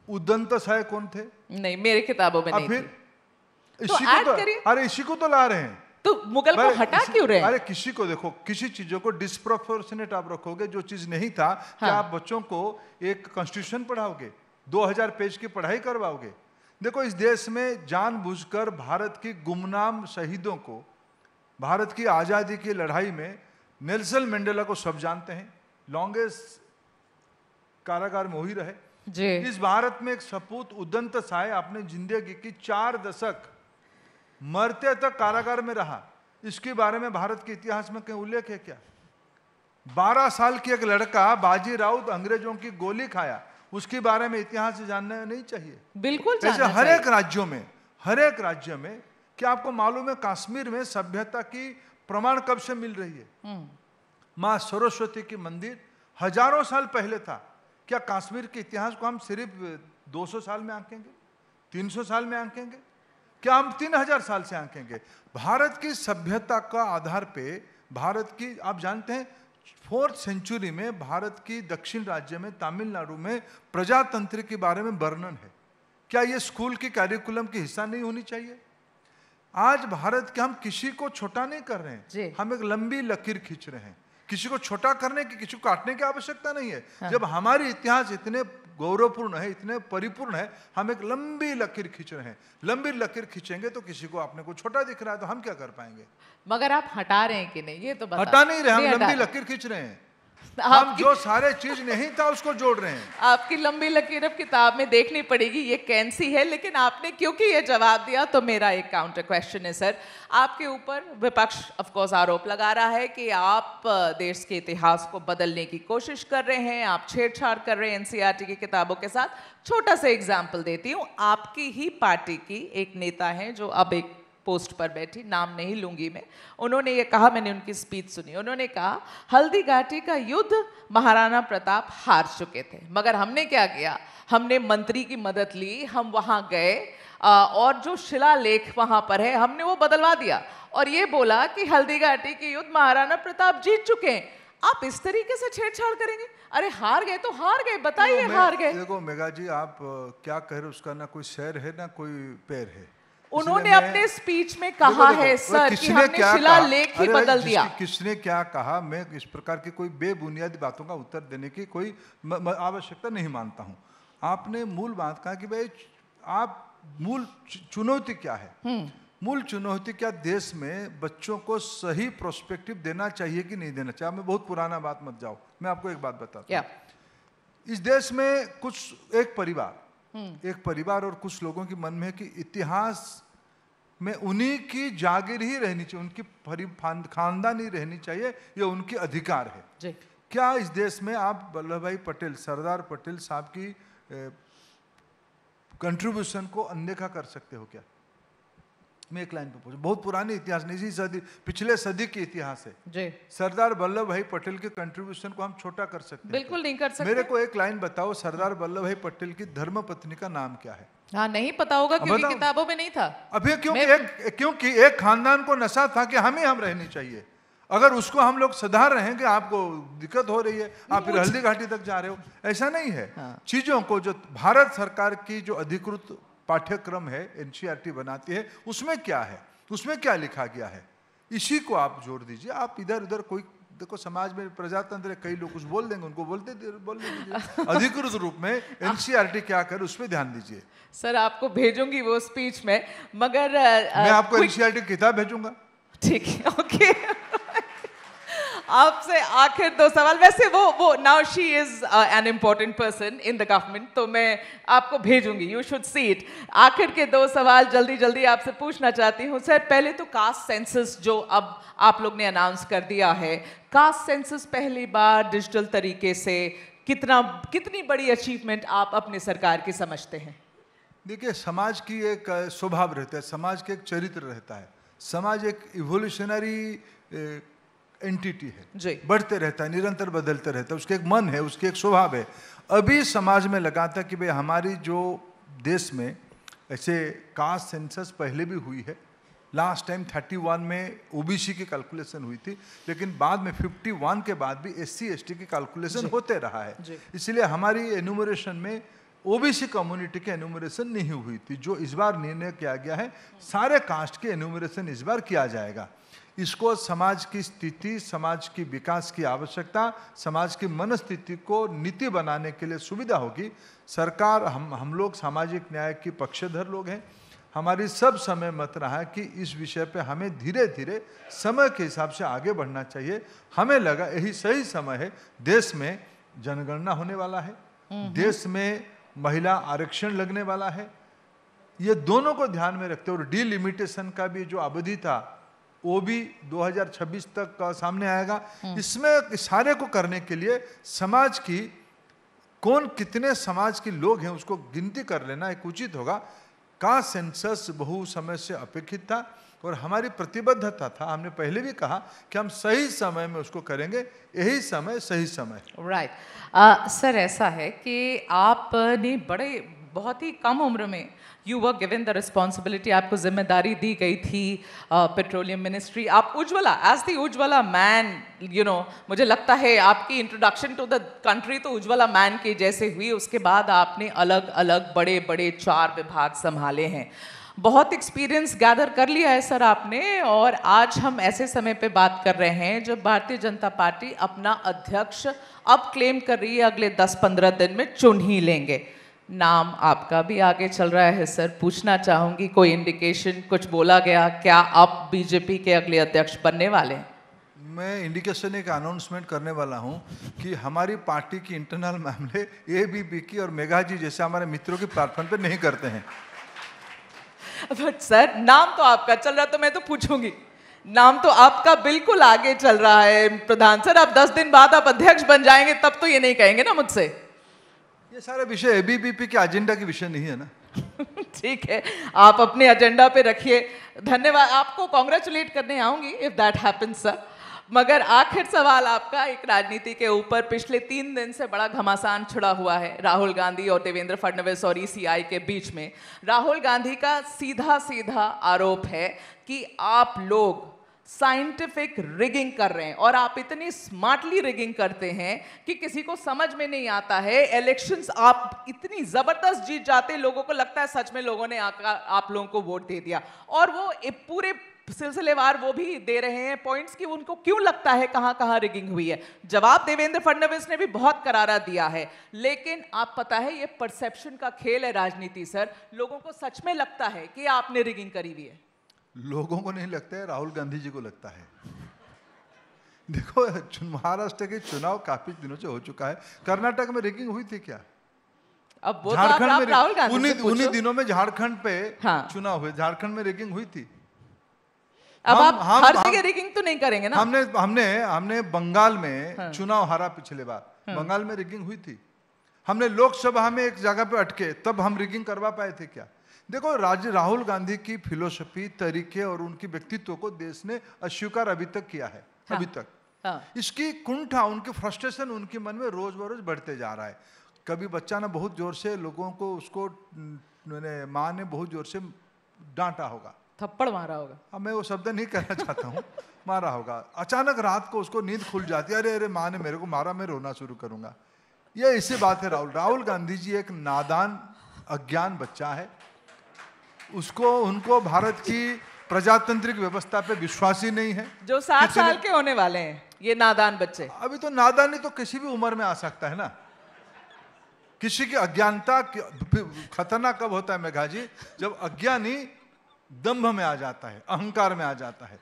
उदंत साय कौन थे? नहीं, मेरे किताबों में नहीं फिर थी। इसी तो को तो, अरे इसी को तो ला रहे हैं। तो मुगल को हटा क्यों रहे हैं? अरे किसी को देखो, किसी चीजों को डिस्प्रोपोर्शनेट आप रखोगे, जो चीज नहीं था। हाँ। क्या आप बच्चों को एक कॉन्स्टिट्यूशन पढ़ाओगे? 2000 पेज की पढ़ाई करवाओगे? देखो, इस देश में जानबूझकर भारत की गुमनाम शहीदों को, भारत की आजादी की लड़ाई में नेल्सन मंडेला को सब जानते हैं, लॉन्गेस्ट कारागार में वही रहे जी। इस भारत में एक सपूत उदंत साय अपने जिंदगी की 4 दशक मरते तक कारागार में रहा। इसके बारे में भारत के इतिहास में कहीं उल्लेख है क्या? 12 साल की एक लड़का बाजी राउत अंग्रेजों की गोली खाया, उसके बारे में इतिहास से जानना नहीं चाहिए? बिल्कुल ऐसे हर एक राज्यों में क्या आपको मालूम है कश्मीर में सभ्यता की प्रमाण कब से मिल रही है? माँ सरस्वती की मंदिर हजारों साल पहले था। क्या कश्मीर के इतिहास को हम सिर्फ 200 साल में आंकेंगे? 300 साल में आंकेंगे? क्या हम 3000 साल से आंकेंगे? भारत की सभ्यता का आधार पे भारत की, आप जानते हैं 4th सेंचुरी में भारत की दक्षिण राज्य में तमिलनाडु में प्रजातंत्र के बारे में वर्णन है। क्या ये स्कूल की कैरिकुलम की हिस्सा नहीं होनी चाहिए? आज भारत के, हम किसी को छोटा नहीं कर रहे हैं, हम एक लंबी लकीर खींच रहे हैं। किसी को छोटा करने की, किसी को काटने की आवश्यकता नहीं है। हाँ। जब हमारी इतिहास इतने गौरवपूर्ण है, इतने परिपूर्ण है, हम एक लंबी लकीर खींच रहे हैं। लंबी लकीर खींचेंगे तो किसी को अपने को छोटा दिख रहा है तो हम क्या कर पाएंगे? मगर आप हटा रहे हैं कि नहीं, ये तो बता। हटा नहीं रहे, हम लंबी लकीर खींच रहे हैं। हम जो सारे चीज नहीं था उसको जोड़ रहे हैं। आपकी लंबी लकीर अब किताब में देखनी पड़ेगी ये कैसी है। लेकिन आपने क्योंकि ये जवाब दिया तो मेरा एक काउंटर क्वेश्चन है सर। आपके ऊपर विपक्ष ऑफ कोर्स आरोप लगा रहा है कि आप देश के इतिहास को बदलने की कोशिश कर रहे हैं, आप छेड़छाड़ कर रहे हैं एनसीईआरटी की किताबों के साथ। छोटा सा एग्जाम्पल देती हूँ। आपकी ही पार्टी की एक नेता है जो अब एक पोस्ट पर बैठी, नाम नहीं लूंगी मैं, उन्होंने ये कहा, मैंने उनकी स्पीच सुनी, उन्होंने कहा हल्दी घाटी का युद्ध महाराणा प्रताप हार चुके थे, मगर हमने क्या किया, हमने मंत्री की मदद ली, हम वहां गए और जो शिलालेख वहां पर है हमने वो बदलवा दिया और ये बोला कि हल्दी घाटी के युद्ध महाराणा प्रताप जीत चुके हैं। आप इस तरीके से छेड़छाड़ करेंगे? अरे हार गए तो हार गए, बताइए हार गए। देखो मेघा जी, आप क्या कह रहे हो, उसका ना कोई शेर है ना कोई पैर है। उन्होंने अपने स्पीच में कहा है सर कि हमने शिलालेख ही बदल दिया। किसने क्या कहा? मैं इस प्रकार की कोई बेबुनियादी बातों का उत्तर देने की कोई आवश्यकता नहीं मानता हूं। आपने मूल बात कहा कि भाई आप, मूल चुनौती क्या है? मूल चुनौती क्या, देश में बच्चों को सही प्रोस्पेक्टिव देना चाहिए कि नहीं देना चाहिए? मैं बहुत पुराना बात मत जाओ, मैं आपको एक बात बताता हूं। इस देश में एक परिवार और कुछ लोगों के मन में है कि इतिहास में उन्हीं की जागीर ही रहनी चाहिए, उनकी खानदानी रहनी चाहिए, ये उनकी अधिकार है जी। क्या इस देश में आप वल्लभ भाई पटेल, सरदार पटेल साहब की कंट्रीब्यूशन को अनदेखा कर सकते हो क्या? मैं एक लाइन पे पूछूं, बहुत पुरानी इतिहास नहीं, इसी सदी, पिछले सदी की इतिहास है जी। सरदार वल्लभ भाई पटेल के कंट्रीब्यूशन को हम छोटा कर सकते हैं? बिल्कुल नहीं कर सकते। मेरे को एक लाइन बताओ, सरदार वल्लभ भाई पटेल की धर्मपत्नी का नाम क्या है? हाँ, नहीं पता होगा क्योंकि किताबों में नहीं था। अभी क्योंकि एक खानदान को नशा था कि हम रहनी चाहिए। अगर उसको हम लोग सुधार रहे हैं कि आपको दिक्कत हो रही है, आप फिर हल्दी घाटी तक जा रहे हो, ऐसा नहीं है। चीजों को जो भारत सरकार की जो अधिकृत पाठ्यक्रम है, एनसीईआरटी बनाती है, उसमें क्या है, उसमें क्या लिखा गया है, इसी को आप जोड़ दीजिए। आप इधर उधर कोई, देखो समाज में प्रजातंत्र है, कई लोग कुछ बोल देंगे, उनको बोलने दीजिए। अधिकृत रूप में एनसीईआरटी क्या करे उस पर ध्यान दीजिए। सर आपको भेजूंगी वो स्पीच में, मगर मैं आपको एनसीईआरटी किताब भेजूंगा। ठीक है, ओके। आपसे आखिर दो सवाल। वैसे वो now she is an important person in the government, तो मैं आपको भेजूंगी, यू शुड सी इट। आखिर के दो सवाल जल्दी जल्दी आपसे पूछना चाहती हूँ। सर, पहले तो कास्ट सेंसस जो अब आप लोग ने अनाउंस कर दिया है, कास्ट सेंसस पहली बार डिजिटल तरीके से कितनी बड़ी अचीवमेंट आप अपनी सरकार की समझते हैं? देखिए, समाज की एक स्वभाव रहता है, समाज का एक चरित्र रहता है। समाज एक इवोल्यूशनरी एंटिटी है जी, बढ़ते रहता है, निरंतर बदलते रहता है, उसके एक मन है, उसके एक स्वभाव है। अभी समाज में लगा था कि भाई हमारी जो देश में ऐसे कास्ट सेंसस पहले भी हुई है, लास्ट टाइम 31 में ओबीसी की कैलकुलेशन हुई थी, लेकिन बाद में 51 के बाद भी एससी एसटी की कैलकुलेशन होते रहा है। इसलिए हमारी एनुमरेशन में ओबीसी कम्युनिटी के एनुमरेशन नहीं हुई थी। जो इस बार निर्णय किया गया है, सारे कास्ट के एनुमरेशन इस बार किया जाएगा। इसको समाज की स्थिति, समाज की विकास की आवश्यकता, समाज की मनस्थिति को नीति बनाने के लिए सुविधा होगी। सरकार, हम लोग सामाजिक न्याय की पक्षधर लोग हैं। हमारी सब समय मत रहा है कि इस विषय पे हमें धीरे धीरे समय के हिसाब से आगे बढ़ना चाहिए। हमें लगा यही सही समय है। देश में जनगणना होने वाला है, देश में महिला आरक्षण लगने वाला है। ये दोनों को ध्यान में रखते हुए डिलिमिटेशन का भी जो अवधि था वो भी 2026 तक का सामने आएगा। इसमें सारे को करने के लिए समाज की कितने समाज के लोग हैं उसको गिनती कर लेना एक उचित होगा। कास्ट सेंसस बहु समय से अपेक्षित था और हमारी प्रतिबद्धता था। हमने पहले भी कहा कि हम सही समय में उसको करेंगे, यही समय सही समय। राइट। सर, ऐसा है कि आपने बहुत ही कम उम्र में you were given the responsibility, आपको जिम्मेदारी दी गई थी पेट्रोलियम मिनिस्ट्री। आप Ujjwala, as the Ujjwala man, मुझे लगता है आपकी इंट्रोडक्शन टू द कंट्री तो उज्ज्वला मैन की जैसे हुई। उसके बाद आपने अलग अलग बड़े बड़े 4 विभाग संभाले हैं। बहुत एक्सपीरियंस गैदर कर लिया है सर आपने, और आज हम ऐसे समय पे बात कर रहे हैं जब भारतीय जनता पार्टी अपना अध्यक्ष अब क्लेम कर रही है अगले 10-15 दिन में चुन ही लेंगे। नाम आपका भी आगे चल रहा है सर। पूछना चाहूंगी, कोई इंडिकेशन, कुछ बोला गया क्या आप बीजेपी के अगले अध्यक्ष बनने वाले हैं? मैं इंडिकेशन एक अनाउंसमेंट करने वाला हूं कि हमारी पार्टी की इंटरनल मामले एबीपी और मेघा जी जैसे हमारे मित्रों के प्लेटफॉर्म पे नहीं करते हैं। बट सर, नाम तो आपका चल रहा, तो मैं तो पूछूंगी, नाम तो आपका बिल्कुल आगे चल रहा है प्रधान सर। अब 10 दिन बाद आप अध्यक्ष बन जाएंगे, तब तो ये नहीं कहेंगे ना मुझसे। ये सारा विषय एबीवीपी के एजेंडा के विषय नहीं है ना। ठीक है, आप अपने एजेंडा पे रखिए। धन्यवाद, आपको कॉन्ग्रेचुलेट करने आऊंगी इफ दैट हैपेंस सर। मगर आखिर सवाल आपका एक राजनीति के ऊपर पिछले 3 दिन से बड़ा घमासान छिड़ा हुआ है राहुल गांधी और देवेंद्र फडणवीस और ईसीआई के बीच में। राहुल गांधी का सीधा सीधा आरोप है कि आप लोग साइंटिफिक रिगिंग कर रहे हैं, और आप इतनी स्मार्टली रिगिंग करते हैं कि किसी को समझ में नहीं आता है। इलेक्शंस आप इतनी जबरदस्त जीत जाते हैं, लोगों को लगता है सच में लोगों ने आप लोगों को वोट दे दिया, और वो पूरे सिलसिलेवार वो भी दे रहे हैं पॉइंट्स कि उनको क्यों लगता है कहां कहां रिगिंग हुई है। जवाब देवेंद्र फडणवीस ने भी बहुत करारा दिया है, लेकिन आप पता है ये परसेप्शन का खेल है राजनीति सर। लोगों को सच में लगता है कि आपने रिगिंग करी हुई है? लोगों को नहीं लगता है, राहुल गांधी जी को लगता है। देखो, महाराष्ट्र के चुनाव काफी दिनों से हो चुका है। कर्नाटक में रिगिंग हुई थी क्या? अब वो झारखंड में राहुल गांधी से उन्हीं दिनों में झारखंड पे चुनाव हुए, झारखंड में रिगिंग हुई थी। अब आप हर जगह रिगिंग तो नहीं करेंगे ना। हमने बंगाल में चुनाव हारा पिछले बार, बंगाल में रिगिंग हुई थी। हमने लोकसभा में एक जगह पे अटके, तब हम रिगिंग करवा पाए थे क्या? देखो, राहुल गांधी की फिलोसफी, तरीके और उनकी व्यक्तित्व को देश ने अस्वीकार अभी तक किया है। अभी तक इसकी कुंठा, उनकी फ्रस्ट्रेशन उनके मन में रोज बरोज बढ़ते जा रहा है। कभी बच्चा ने बहुत जोर से लोगों को, उसको माँ ने बहुत जोर से डांटा होगा, थप्पड़ मारा होगा। अब मैं वो शब्द नहीं कहना चाहता हूँ, मारा होगा। अचानक रात को उसको नींद खुल जाती है, अरे अरे माँ ने मेरे को मारा, मैं रोना शुरू करूंगा। ये इसी बात है। राहुल गांधी जी एक नादान, अज्ञान बच्चा है। उनको भारत की प्रजातांत्रिक व्यवस्था पे विश्वास ही नहीं है। जो 60 साल के होने वाले हैं ये नादान बच्चे। अभी तो नादानी तो किसी भी उम्र में आ सकता है ना। किसी की अज्ञानता खतरनाक कब होता है मेघा जी? जब अज्ञानी दंभ में आ जाता है, अहंकार में आ जाता है।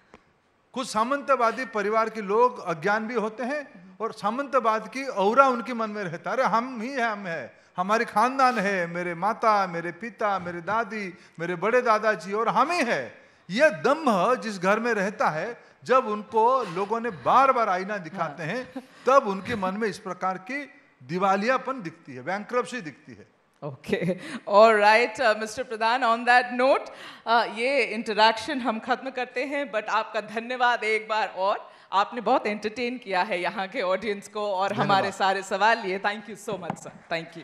कुछ सामंतवादी परिवार के लोग अज्ञान भी होते हैं और सामंतवाद की औरा उनके मन में रहता है, अरे हम ही है, हम है, हमारे खानदान है, मेरे माता, मेरे पिता, मेरे दादी, मेरे बड़े दादाजी और हम ही है। यह दम्भ जिस घर में रहता है, जब उनको लोगों ने बार बार आईना दिखाते हैं, तब उनके मन में इस प्रकार की दिवालियापन दिखती है, बैंक्रप्सी दिखती है। Okay, all right, Mr. Pradhan, on that note, ये इंटरैक्शन हम खत्म करते हैं, बट आपका धन्यवाद एक बार और, आपने बहुत एंटरटेन किया है यहाँ के ऑडियंस को और हमारे सारे सवाल लिए। Thank you so much sir, thank you.